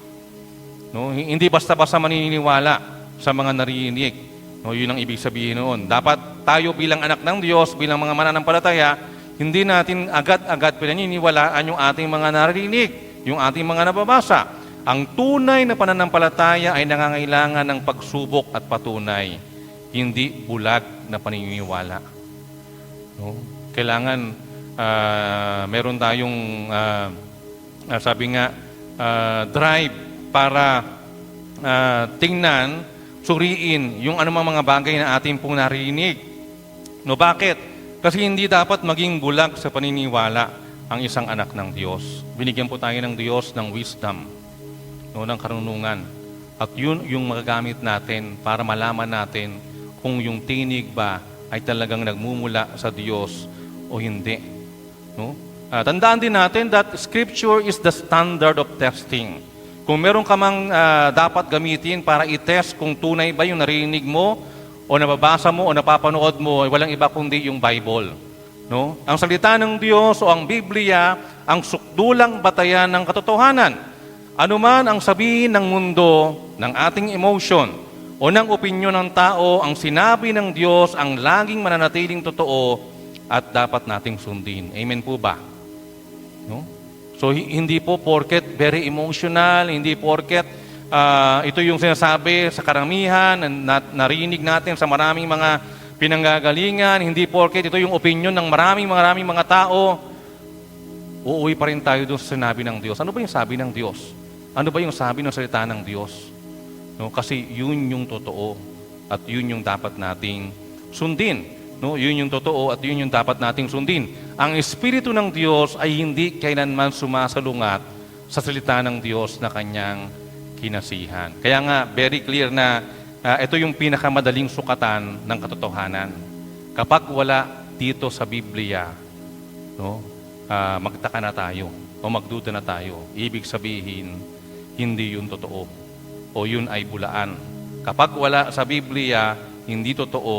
S3: No? Hindi basta-basta maniniwala sa mga naririnig. No? Yun ang ibig sabihin noon. Dapat tayo bilang anak ng Diyos, bilang mga mananampalataya, hindi natin agad-agad pinaniniwalaan yung ating mga naririnig, yung ating mga nababasa. Ang tunay na pananampalataya ay nangangailangan ng pagsubok at patunay. Hindi bulag na paniniwala. No? Kailangan meron tayong sabi nga drive para tingnan, suriin yung anumang mga bagay na ating pong narinig. No, bakit? Kasi hindi dapat maging bulag sa paniniwala ang isang anak ng Diyos. Binigyan po tayo ng Diyos ng wisdom, no, ng karunungan. At yun yung magagamit natin para malaman natin kung yung tinig ba ay talagang nagmumula sa Diyos o hindi. No? Tandaan din natin that Scripture is the standard of testing. Kung meron ka mang dapat gamitin para i-test kung tunay ba yung narinig mo o nababasa mo o napapanood mo, walang iba kundi yung Bible. No? Ang salita ng Diyos o ang Biblia, ang sukdulang batayan ng katotohanan. Ano man ang sabihin ng mundo, ng ating emotion, o ng opinyon ng tao, ang sinabi ng Diyos ang laging mananatiling totoo at dapat nating sundin. Amen po ba? No? So, hindi po porket very emotional, hindi porket ito yung sinasabi sa karamihan, narinig natin sa maraming mga pinanggagalingan, hindi porket ito yung opinyon ng maraming mga tao, uuwi pa rin tayo doon sa sinabi ng Diyos. Ano ba yung sabi ng Diyos? Ano ba yung sabi ng salita ng Diyos? No, kasi yun yung totoo at yun yung dapat nating sundin. No, yun yung totoo at yun yung dapat nating sundin. Ang Espiritu ng Diyos ay hindi kailanman sumasalungat sa salita ng Diyos na kanyang kinasihan. Kaya nga, very clear na ito yung pinakamadaling sukatan ng katotohanan. Kapag wala dito sa Biblia, no, magtaka na tayo o magduda na tayo. Ibig sabihin, hindi yun totoo o yun ay bulaan. Kapag wala sa Biblia, hindi totoo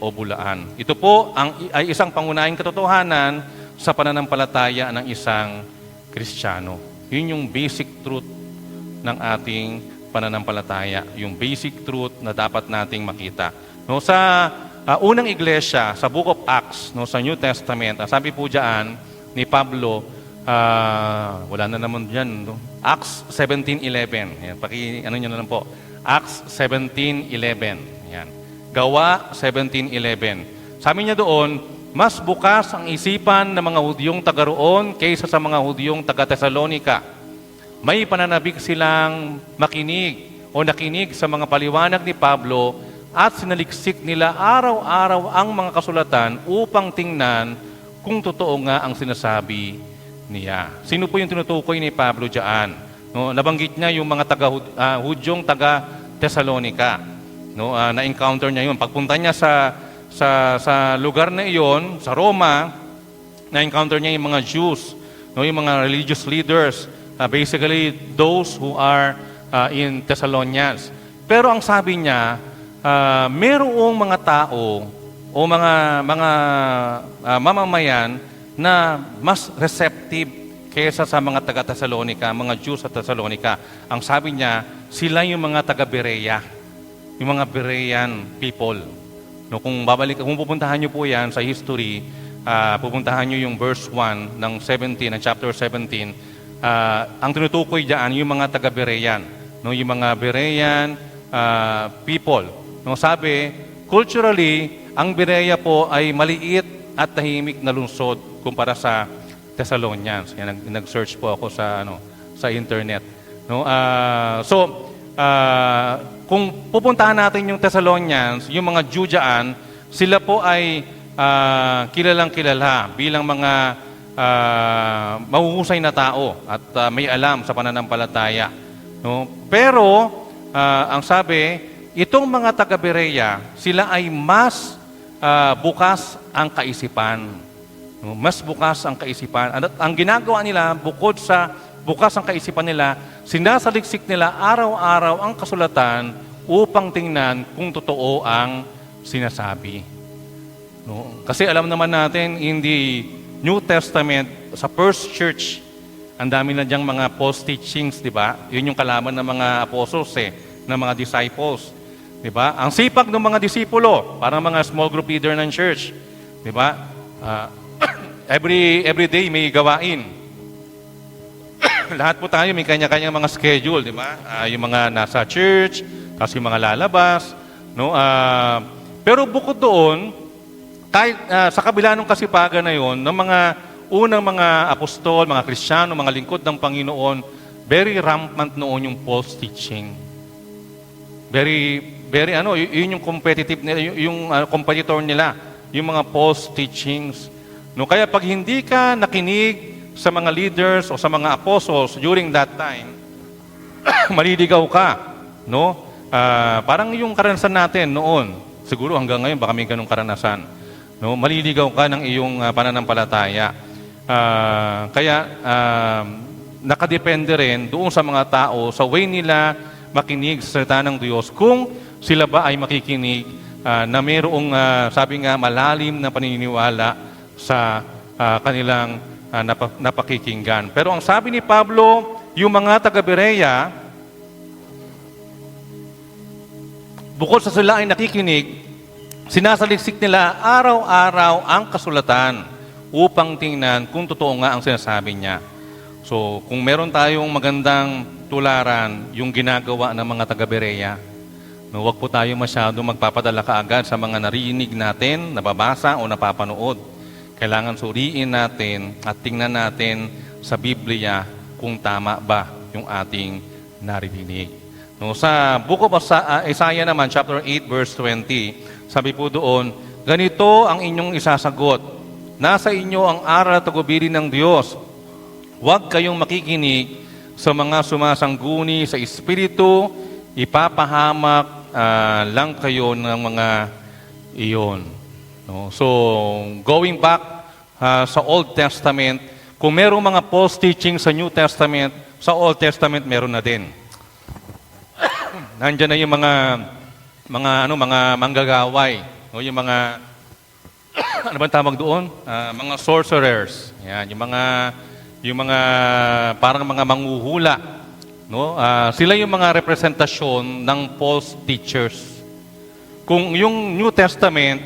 S3: o bulaan. Ito po ay isang pangunahing katotohanan sa pananampalataya ng isang Kristiyano. Yun yung basic truth ng ating pananampalataya. Yung basic truth na dapat nating makita. No, sa unang iglesia, sa Book of Acts, no, sa New Testament, sabi po diyan ni Pablo, wala na naman diyan, no? Acts 17:11. Yan, ano niyo na lang po. Acts 17:11. Yan. Gawa 17:11. Sabi niya doon, mas bukas ang isipan ng mga Hudyong taga roon kaysa sa mga Hudyong taga Tesalonika. May pananabik silang makinig o nakinig sa mga paliwanag ni Pablo at sinaliksik nila araw-araw ang mga kasulatan upang tingnan kung totoo nga ang sinasabi niya. Sino po yung tinutukoy ni Pablo diyan? No, nabanggit niya yung mga Hudyong taga Tesalonika. No, na-encounter niya yun. Pagpunta niya sa lugar na iyon, sa Roma, na-encounter niya yung mga Jews, no, yung mga religious leaders, basically those who are in Thessalonians. Pero ang sabi niya, merong mga tao o mga mamamayan na mas receptive kaysa sa mga taga-Thessalonica, mga Jews sa Thessalonica. Ang sabi niya, sila yung mga taga-Berea, yung mga Berean people. No, kung pupuntahan niyo po yan sa history, pupuntahan niyo yung verse 1 ng 17, ng chapter 17, ang tinutukoy diyan yung mga taga-Berean, no, yung mga Berean people. No, sabi, culturally, ang Berea po ay maliit at tahimik na lungsod kumpara sa Thessalonians. Yan, nag-search po ako sa internet. No, kung pupuntahan natin yung Thessalonians, yung mga Jew dyan, sila po ay kilalang kilala bilang mga mahuhusay na tao at may alam sa pananampalataya. No? Pero, ang sabi, itong mga taga-Berea, sila ay mas bukas ang kaisipan. No? Mas bukas ang kaisipan. At ang ginagawa nila, bukod sa bukas ang kaisipan nila, sinasaliksik nila araw-araw ang kasulatan upang tingnan kung totoo ang sinasabi. No? Kasi alam naman natin, in the New Testament, sa First Church, ang dami na diyang mga false teachings, di ba? Yun yung kalaman ng mga apostles, ng mga disciples. Di ba? Ang sipag ng mga disipulo, parang mga small group leader ng church. Di ba? Every day may gawain. Lahat po tayo may kanya-kanyang mga schedule, di ba? Yung mga nasa church, tapos yung mga lalabas, no? Pero bukod doon, kahit sa kabila ng kasipagan na yon, ng mga unang mga apostol, mga Kristiyano, mga lingkod ng Panginoon, very rampant noon yung false teaching. Very yun yung competitive nila, yung competitor nila, yung mga false teachings. No, kaya pag hindi ka nakinig sa mga leaders o sa mga apostles during that time, maliligaw ka, no? Parang yung karanasan natin noon, siguro hanggang ngayon baka may ganung karanasan, no? Maliligaw ka ng iyong pananampalataya. Kaya nakadepende rin doon sa mga tao sa way nila makinig sa salita ng Diyos, kung sila ba ay makikinig na mayroong sabi nga malalim na paniniwala sa kanilang napakikinggan. Pero ang sabi ni Pablo, yung mga taga-Berea, bukod sa sila ay nakikinig, sinasaliksik nila araw-araw ang kasulatan upang tingnan kung totoo nga ang sinasabi niya. So, kung meron tayong magandang tularan, yung ginagawa ng mga taga-Berea, no, wag po tayo masyado magpapadala kaagad sa mga narinig natin, nababasa o napapanood. Kailangan suriin natin at tingnan natin sa Biblia kung tama ba yung ating naririnig. No, sa Book of Isaiah naman, chapter 8, verse 20, sabi po doon, ganito ang inyong isasagot. Nasa inyo ang aral at tagubilin ng Diyos. Huwag kayong makikinig sa mga sumasangguni sa Espiritu, ipapahamak lang kayo ng mga iyon. No? So, going back sa Old Testament, kung merong mga false teaching sa New Testament, sa Old Testament meron na din. Nandiyan na yung mga manggagaway, no? Yung mga ano ba tawag doon? Mga sorcerers. Yan, yung yung mga parang mga manghuhula, no? Sila yung mga representasyon ng false teachers. Kung yung New Testament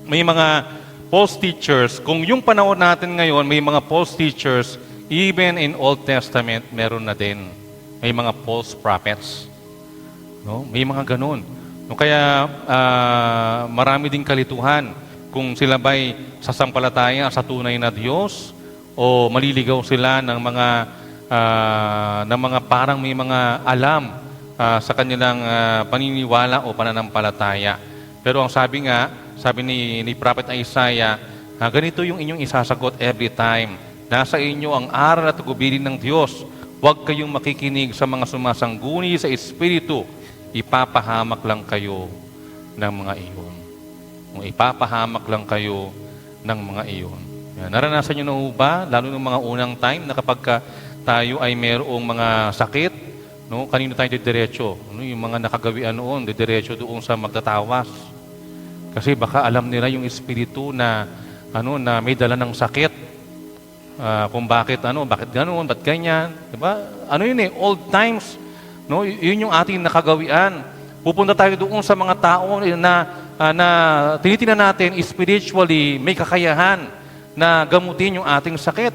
S3: may mga false teachers, kung yung panahon natin ngayon may mga false teachers, even in Old Testament meron na din. May mga false prophets. No? May mga ganun. No, kaya marami ding kalituhan kung sila ba'y sasampalataya sa tunay na Diyos o maliligaw sila ng mga parang may mga alam sa kanilang paniniwala o pananampalataya. Pero ang sabi ni Prophet Isaiah, ganito yung inyong isasagot every time. Nasa inyo ang aral at gubilin ng Diyos. Huwag kayong makikinig sa mga sumasangguni sa Espiritu. Ipapahamak lang kayo ng mga iyon. Ipapahamak lang kayo ng mga iyon. Yan. Naranasan nyo na ba, lalo ng mga unang time, na kapag tayo ay mayroong mga sakit, no, kanino tayo didiretso? No, yung mga nakagawian noon, didiretso doon sa magtatawas. Kasi baka alam nila yung espiritu na, na may dala ng sakit. Kung bakit ganoon, ba't ganyan. Diba? Yun old times. No, yun yung ating nakagawian. Pupunta tayo doon sa mga tao na tinitingnan natin spiritually may kakayahan na gamutin yung ating sakit.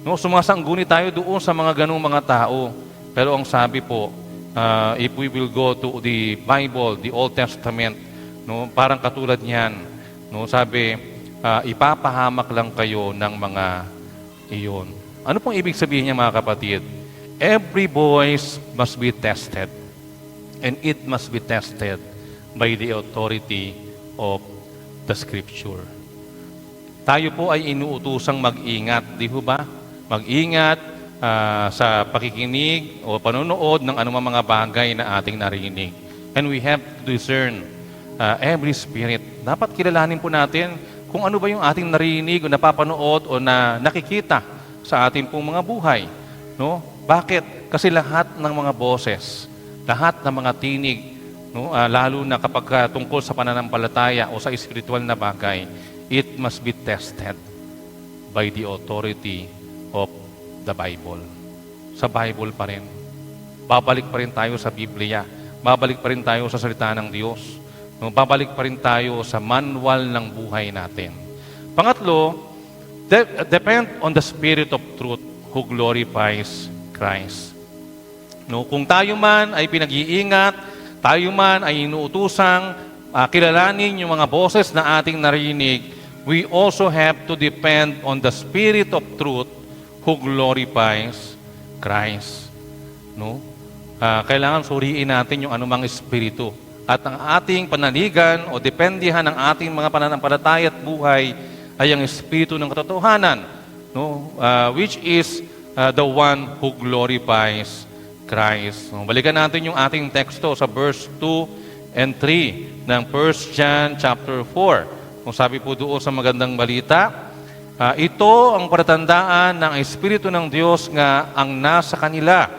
S3: No, sumasangguni tayo doon sa mga ganung mga tao. Pero ang sabi po, if we will go to the Bible, the Old Testament, no, parang katulad niyan, no, sabi, ipapahamak lang kayo ng mga iyon. Ano pong ibig sabihin niya, mga kapatid? Every voice must be tested, and it must be tested by the authority of the Scripture. Tayo po ay inuutusang mag-ingat, di ba? Mag-ingat sa pakikinig o panonood ng anumang mga bagay na ating narinig. And we have to discern every spirit. Dapat kilalanin po natin kung ano ba yung ating narinig o napapanood o na nakikita sa ating pong mga buhay. No? Bakit? Kasi lahat ng mga boses, lahat ng mga tinig, no, lalo na kapag tungkol sa pananampalataya o sa espiritual na bagay, it must be tested by the authority of the Bible. Sa Bible pa rin. Babalik pa rin tayo sa Biblia. Babalik pa rin tayo sa salita ng Diyos. No, babalik pa rin tayo sa manual ng buhay natin. Pangatlo, depend on the Spirit of truth who glorifies Christ. No, kung tayo man ay pinag-iingat, tayo man ay inuutusang kilalanin yung mga boses na ating narinig, we also have to depend on the Spirit of truth who glorifies Christ. No? Kailangan suriin natin yung anumang espiritu. At ang ating pananigan o dependihan ng ating mga pananampalataya at buhay ay ang espiritu ng katotohanan, no? Which is the one who glorifies Christ. So, balikan natin yung ating teksto sa verse 2 and 3 ng 1 John chapter 4. Kung sabi po doon sa magandang balita, ito ang palatandaan ng Espiritu ng Diyos nga ang nasa kanila.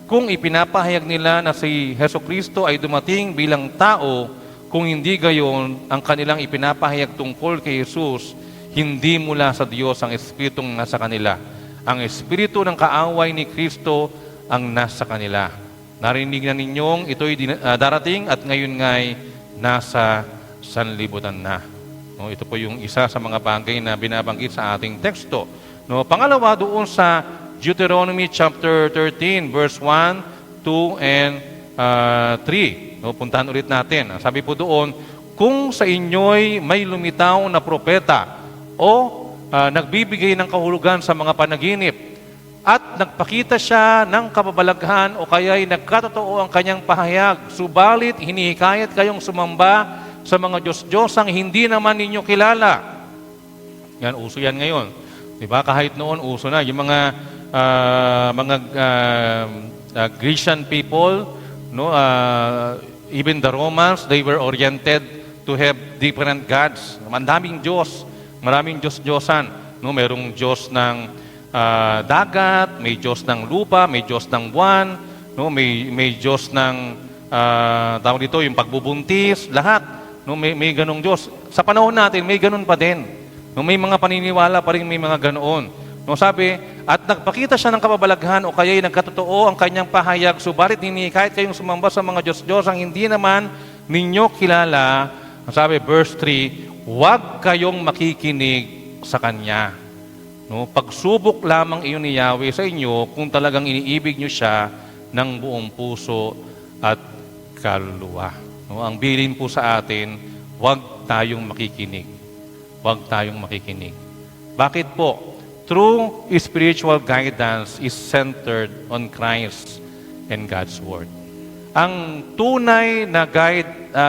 S3: Kung ipinapahayag nila na si Hesukristo ay dumating bilang tao, kung hindi gayon ang kanilang ipinapahayag tungkol kay Jesus, hindi mula sa Diyos ang Espiritong nasa kanila. Ang Espiritu ng kaaway ni Kristo ang nasa kanila. Narinig na ninyong ito'y darating at ngayon nga'y nasa sanlibutan na. No, ito po yung isa sa mga bagay na binabanggit sa ating teksto. No, pangalawa, doon sa Deuteronomy chapter 13, verse 1, 2, and 3. No, puntahan ulit natin. Sabi po doon, kung sa inyo'y may lumitaw na propeta o nagbibigay ng kahulugan sa mga panaginip at nagpakita siya ng kababalaghan o kaya'y nagkatotoo ang kanyang pahayag, subalit hinihikayat kayong sumamba sa mga Diyos-Diyosang hindi naman ninyo kilala. Yan, uso yan ngayon. Diba? Kahit noon, uso na. Yung mga Grecian people, no, even the Romans, they were oriented to have different gods. Maraming Diyos, maraming Diyos-Diyosan. No, merong Diyos ng dagat, may Diyos ng lupa, may Diyos ng buwan, no, may Diyos ng tawag dito, yung pagbubuntis, lahat. No, may ganong Diyos. Sa panahon natin, may ganon pa din. No, may mga paniniwala pa rin may mga ganoon. No, sabi, at nagpakita siya ng kababalaghan o kaya'y nagkatotoo ang kanyang pahayag, subalit hindi kahit kayong sumamba sa mga Diyos-Diyos ang hindi naman ninyo kilala, sabi verse 3, huwag kayong makikinig sa Kanya. No? Pagsubok lamang iyon ni Yahweh sa inyo kung talagang iniibig nyo siya ng buong puso at kaluluwa. No? Ang bilin po sa atin, huwag tayong makikinig. Huwag tayong makikinig. Bakit po? True spiritual guidance is centered on Christ and God's Word. Ang tunay na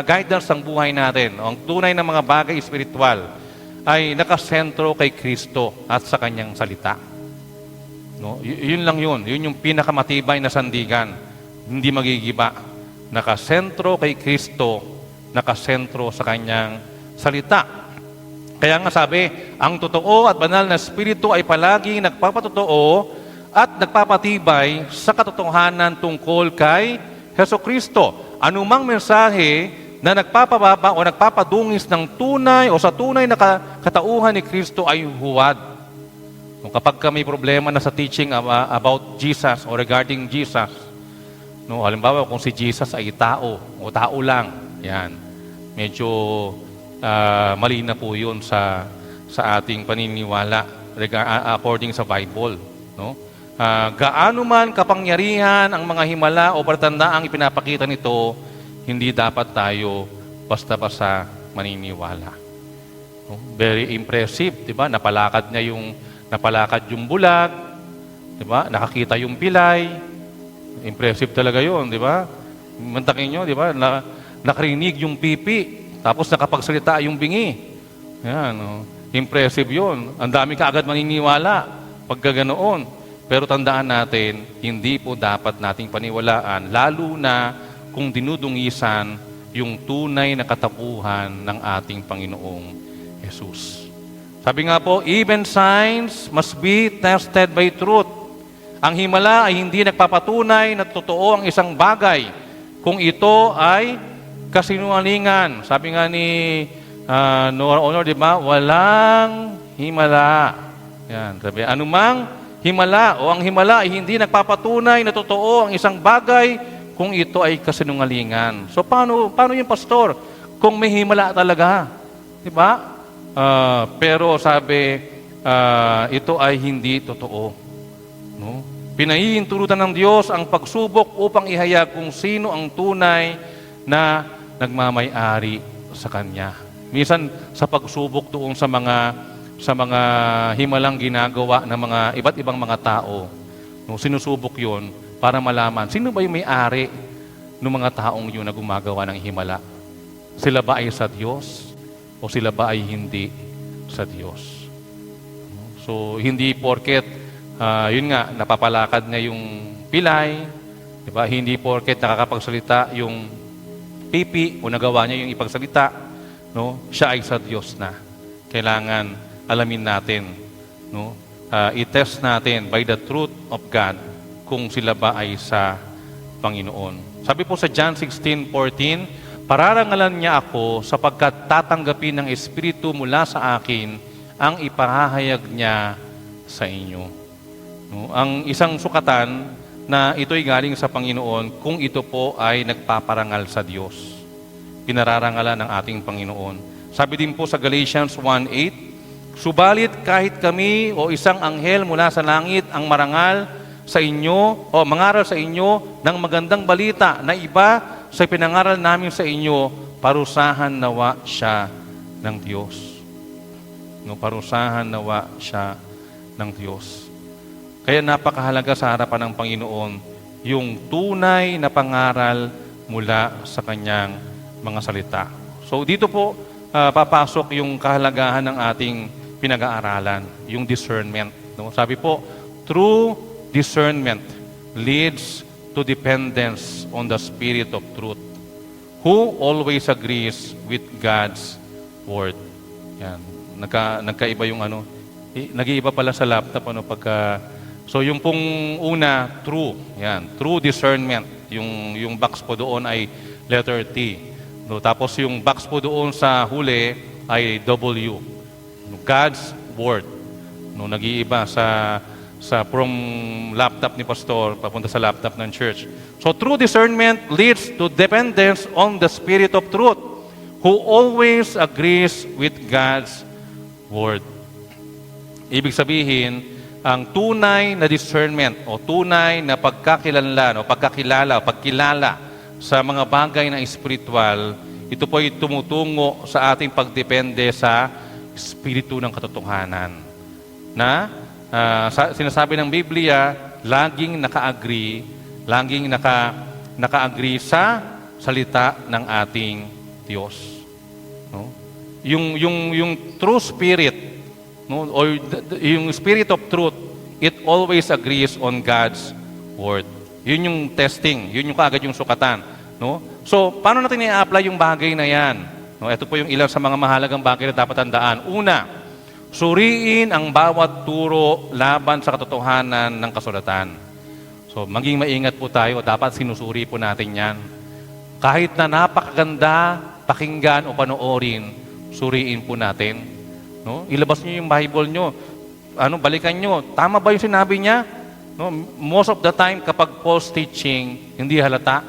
S3: guidance ng buhay natin, ang tunay na mga bagay espiritual, ay nakasentro kay Kristo at sa Kanyang salita. No? Yun lang yun. Yun yung pinakamatibay na sandigan. Hindi magigiba. Nakasentro kay Kristo, nakasentro sa Kanyang salita. Kaya nga sabi, ang totoo at banal na Espiritu ay palagi nagpapatotoo at nagpapatibay sa katotohanan tungkol kay Hesukristo. Anumang mensahe na nagpapababa o nagpapadungis ng tunay o sa tunay na katauhan ni Kristo ay huwad. Kung kapag may problema na sa teaching about Jesus o regarding Jesus, no, halimbawa kung si Jesus ay tao o tao lang, yan, medyo mali na po yun sa ating paniniwala according sa Bible. No? Gaano man kapangyarihan ang mga himala o palatandaan ipinapakita nito, hindi dapat tayo basta-basta maniniwala. No? Very impressive, di ba? Napalakad yung bulag, di ba? Nakakita yung pilay. Impressive talaga yun, di ba? Mantakin nyo, di ba? Nakarinig yung pipi. Tapos nakapagsalita yung bingi. Yan, no? Impressive yun. Ang dami ka agad maniniwala pagka ganoon. Pero tandaan natin, hindi po dapat nating paniwalaan, lalo na kung dinudungisan yung tunay na katapuhan ng ating Panginoong Jesus. Sabi nga po, even signs must be tested by truth. Ang himala ay hindi nagpapatunay na totoo ang isang bagay kung ito ay kasinungalingan. Sabi nga ni Noah Honor, di ba? Walang himala. Yan, sabi, anumang himala o ang himala ay hindi nagpapatunay na totoo ang isang bagay kung ito ay kasinungalingan. So paano yung pastor kung may himala talaga? Di ba? Pero sabi, ito ay hindi totoo. No? Pinahihintulutan ng Diyos ang pagsubok upang ihayag kung sino ang tunay na nagmamay-ari sa Kanya. Minsan sa pagsubok doon sa mga himalang ginagawa ng mga iba't ibang mga tao, no, sinusubok yon para malaman sino ba yung may-ari ng mga taong yun na gumagawa ng himala. Sila ba ay sa Diyos o sila ba ay hindi sa Diyos? So hindi porket yun nga napapalakad niya yung pilay, di ba? Hindi porket nakakapagsalita yung pipi o nagawa niya yung ipagsalita, no? Siya ay sa Diyos na. Kailangan alamin natin, no? I-test natin by the truth of God kung sila ba ay sa Panginoon. Sabi po sa John 16:14, pararangalan niya ako sapagkat tatanggapin ng Espiritu mula sa akin ang ipahahayag niya sa inyo. No? Ang isang sukatan na ito'y galing sa Panginoon kung ito po ay nagpaparangal sa Diyos. Pinararangalan ng ating Panginoon. Sabi din po sa Galatians 1:8, subalit kahit kami o isang anghel mula sa langit ang marangal sa inyo o mangaral sa inyo ng magandang balita na iba sa pinangaral namin sa inyo, parusahan nawa siya ng Diyos. No, parusahan nawa siya ng Diyos. Kaya napakahalaga sa harapan ng Panginoon yung tunay na pangaral mula sa Kanyang mga salita. So dito po papasok yung kahalagahan ng ating pinag-aaralan, yung discernment. No? Sabi po, true discernment leads to dependence on the Spirit of truth, who always agrees with God's Word. Yan. Nagkaiba yung nag-iiba pala sa laptop pagka. So yung pong una, true. Yan, true discernment. Yung box po doon ay letter T. No, tapos yung box po doon sa huli ay W. God's Word. No, nag-iiba sa from laptop ni pastor papunta sa laptop ng church. So true discernment leads to dependence on the Spirit of truth, who always agrees with God's word. Ibig sabihin, ang tunay na discernment o tunay na pagkakilala o pagkilala sa mga bagay na espiritual, ito po ay tumutungo sa ating pagdepende sa Espiritu ng katotohanan. Na sinasabi ng Biblia, laging naka-agree sa salita ng ating Diyos. No? Yung true spirit, no, or yung spirit of truth, it always agrees on God's word. Yun yung testing, yun yung kaagad yung sukatan, no? So, paano natin i-apply yung bagay na yan? No, ito po yung ilan sa mga mahalagang bagay na dapat tandaan. Una, suriin ang bawat turo laban sa katotohanan ng kasulatan. So, maging maingat po tayo, dapat sinusuri po natin yan. Kahit na napakaganda, pakinggan o panoorin, suriin po natin. No? Ilabas niyo yung Bible niyo. Balikan niyo. Tama ba yung sinabi niya? No? Most of the time, kapag false teaching, hindi halata.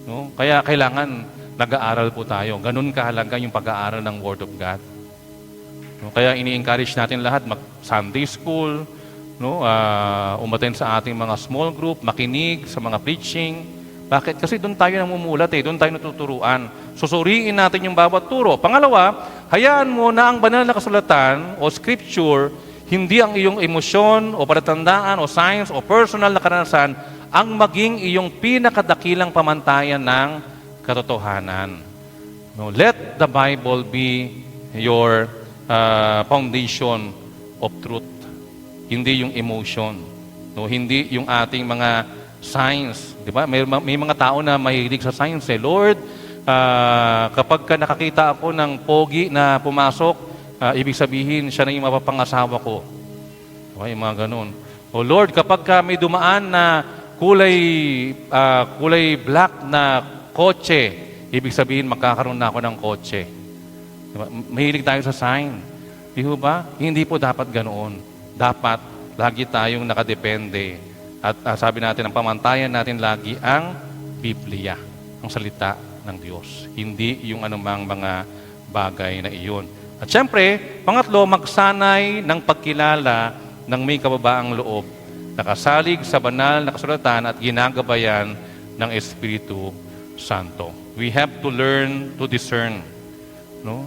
S3: No? Kaya kailangan nag-aaral po tayo. Ganun kahalaga yung pag-aaral ng Word of God. No? Kaya ini-encourage natin lahat mag-Sunday school, no? Umattend sa ating mga small group, makinig sa mga preaching. Bakit? Kasi doon tayo namumulat doon tayo natuturuan. Susuriin natin yung bawat turo. Pangalawa, hayaan mo na ang banal na kasulatan o scripture, hindi ang iyong emosyon o palatandaan o science o personal na karanasan ang maging iyong pinakadakilang pamantayan ng katotohanan. No, let the Bible be your foundation of truth. Hindi yung emotion. No, hindi yung ating mga science. Di ba? May mga tao na mahilig sa science. Lord, kapag ka nakakita ako ng pogi na pumasok, ibig sabihin, siya na yung mapapangasawa ko. Okay, yung mga ganun. O Lord, kapag ka may dumaan na kulay black na kotse, ibig sabihin, magkakaroon na ako ng kotse. Diba? Mahilig tayo sa sign. Di ba? Hindi po dapat ganoon. Dapat, lagi tayong nakadepende. At sabi natin, ang pamantayan natin lagi ang Biblia, ang salita ng Diyos. Hindi yung anumang mga bagay na iyon. At syempre, pangatlo, magsanay ng pagkilala ng may kababaang loob, nakasalig sa banal na kasulatan at ginagabayan ng Espiritu Santo. We have to learn to discern. No?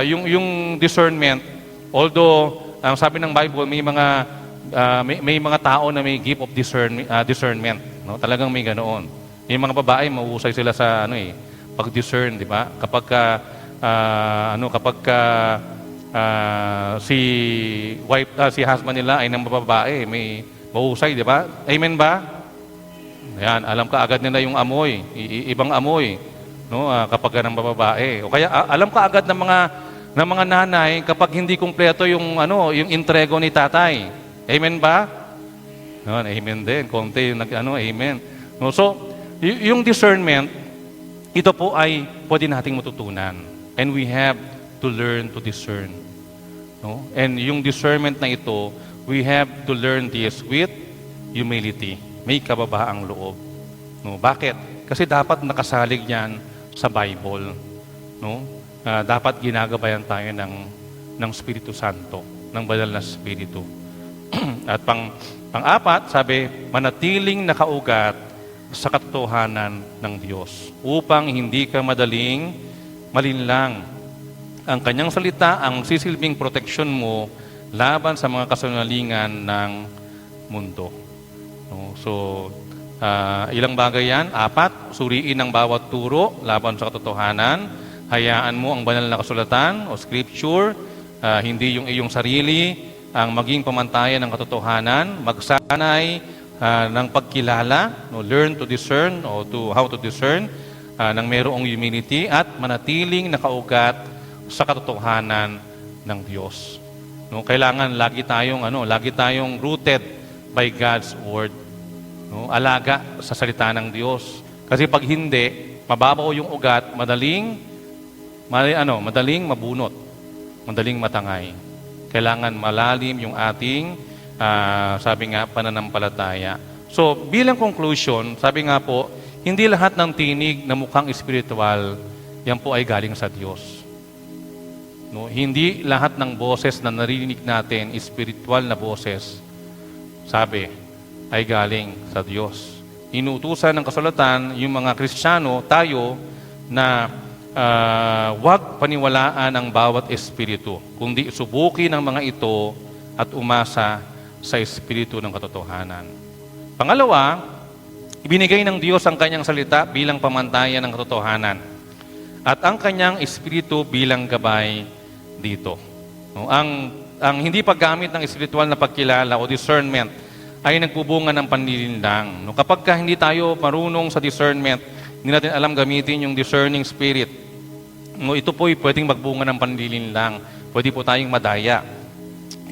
S3: Yung discernment, although ang sabi ng Bible, may mga tao na may gift of discernment. No? Talagang may ganoon. Yung mga babae, mahusay sila sa pag-discern, di ba? Si husband nila ay ng babae, may mahusay, di ba? Amen ba? Ayan, alam ka agad nila yung amoy, ibang amoy, no? Kapag ng babae. O kaya alam ka agad ng mga nanay kapag hindi kumpleto yung entrego ni tatay. Amen ba? No, amen din. Konti yung amen. No, so, yung discernment, ito po ay pwede nating matutunan. And we have to learn to discern. No? And yung discernment na ito, we have to learn this with humility. May kababaang loob. No? Bakit? Kasi dapat nakasalig yan sa Bible. No? Dapat ginagabayan tayo ng Espiritu Santo, ng banal na Espiritu. At pang-apat, sabi, manatiling nakaugat sa katotohanan ng Diyos upang hindi ka madaling malinlang. Ang kanyang salita ang sisilbing proteksyon mo laban sa mga kasinungalingan ng mundo. No? So, ilang bagay yan? 4, suriin ang bawat turo laban sa katotohanan. Hayaan mo ang banal na kasulatan o scripture, hindi yung iyong sarili, ang maging pamantayan ng katotohanan, magsanay ng pagkilala, no, learn to discern o how to discern, ng mayroong humility at manatiling nakaugat sa katotohanan ng Diyos. No, kailangan lagi tayong rooted by God's word. No, alaga sa salita ng Diyos. Kasi pag hindi, mababaw yung ugat, madaling mabunot, madaling matangay. Kailangan malalim yung ating sabi nga, pananampalataya. So, bilang conclusion, sabi nga po, hindi lahat ng tinig na mukhang espiritual, yan po ay galing sa Diyos. No, hindi lahat ng boses na narinig natin, spiritual na boses, sabi, ay galing sa Diyos. Inuutusan ng kasulatan yung mga Kristiyano, tayo, na huwag paniwalaan ang bawat espiritu, kundi subukin ang mga ito at umasa sa espiritu ng katotohanan. Pangalawa, ibinigay ng Diyos ang kanyang salita bilang pamantayan ng katotohanan at ang kanyang espiritu bilang gabay dito. No, ang hindi paggamit ng espiritual na pagkilala o discernment ay nagbubunga ng panlilinlang. No, kapag hindi tayo marunong sa discernment, hindi natin alam gamitin yung discerning spirit, no, ito po ay pwedeng magbunga ng panlilinlang. Pwede po tayong madaya.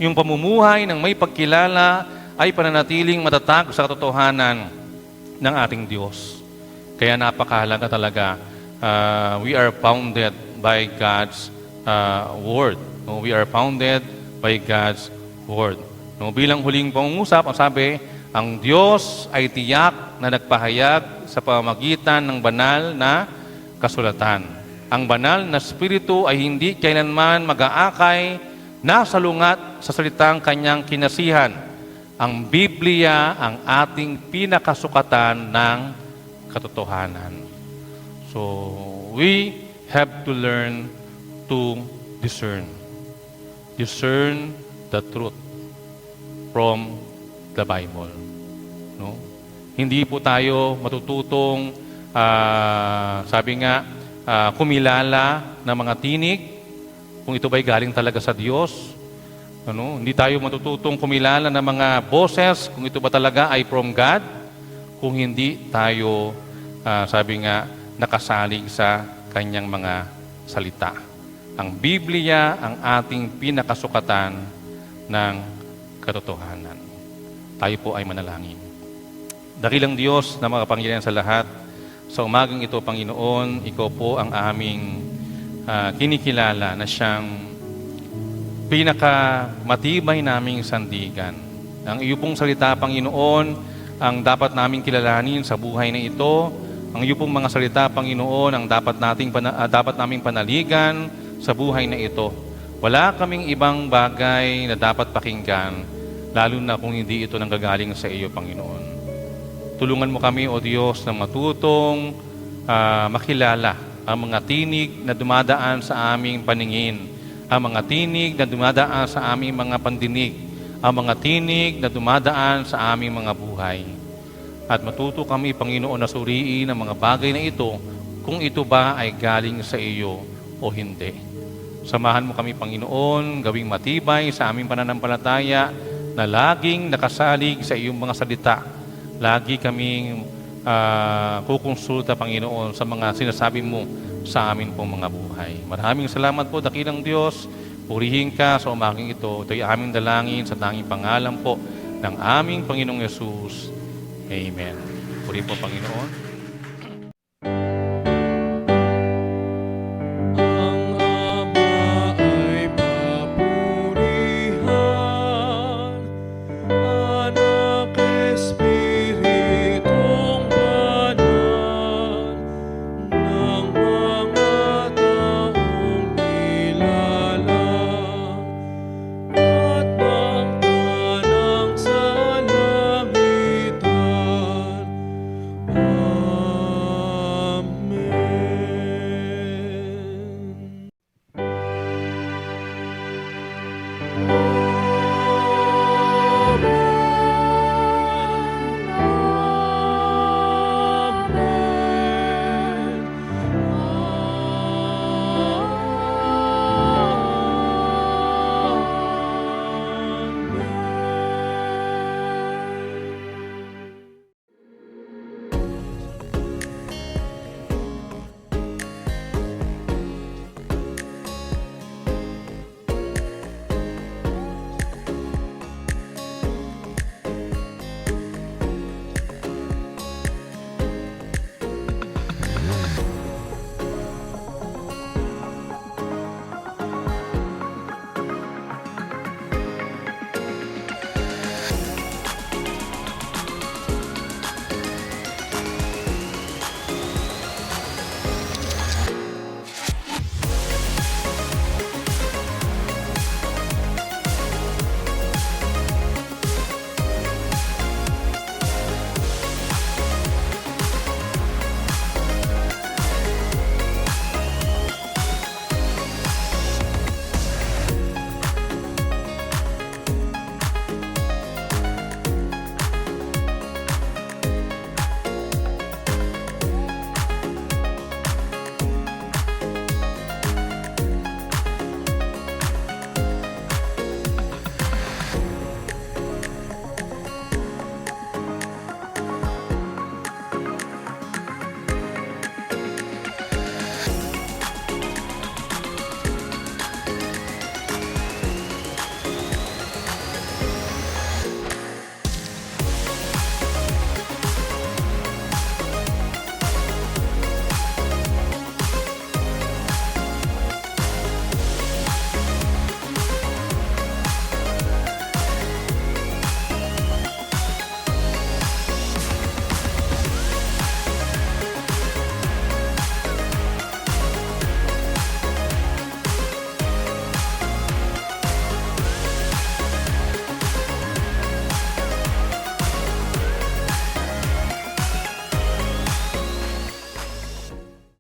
S3: Yung pamumuhay ng may pagkilala ay pananatiling matatag sa katotohanan ng ating Diyos. Kaya napakahalaga talaga, we are founded by God's Word. No, we are founded by God's Word. No, bilang huling pangungusap, ang sabi, ang Diyos ay tiyak na nagpahayag sa pamamagitan ng banal na kasulatan. Ang banal na Espiritu ay hindi kailanman mag-aakay na salungat sa salitang kanyang kinasihan. Ang Biblia ang ating pinakasukatan ng katotohanan. So, we have to learn to discern. Discern the truth from the Bible. No? Hindi po tayo matututong, sabi nga, kumilala ng mga tinig kung ito ba'y galing talaga sa Diyos. Ano? Hindi tayo matututong kumilala ng mga boses kung ito ba talaga ay from God, kung hindi tayo, sabi nga, nakasalig sa kanyang mga salita. Ang Biblia ang ating pinakasukatan ng katotohanan. Tayo po ay manalangin. Dakilang Diyos na makapangyarihan sa lahat, sa umagang ito, Panginoon, Ikaw po ang aming kinikilala na siyang pinakamatibay naming sandigan. Ang iyo pong salita, Panginoon, ang dapat naming kilalanin sa buhay na ito. Ang iyo pong mga salita, Panginoon, ang dapat naming panaligan sa buhay na ito. Wala kaming ibang bagay na dapat pakinggan, lalo na kung hindi ito nanggagaling sa iyo, Panginoon. Tulungan mo kami, O Diyos, na matutong makilala ang mga tinig na dumadaan sa aming paningin, ang mga tinig na dumadaan sa aming mga pandinig, ang mga tinig na dumadaan sa aming mga buhay. At matuto kami, Panginoon, na suriin ang mga bagay na ito kung ito ba ay galing sa iyo o hindi. Samahan mo kami, Panginoon, gawing matibay sa aming pananampalataya na laging nakasalig sa iyong mga salita. Lagi kaming kukonsulta, Panginoon, sa mga sinasabi mo sa amin pong mga buhay. Maraming salamat po, dakilang Diyos. Purihin ka sa umagang ito. Ito'y aming dalangin sa tanging pangalan po ng aming Panginoong Yesus. Amen. Purihin po, Panginoon.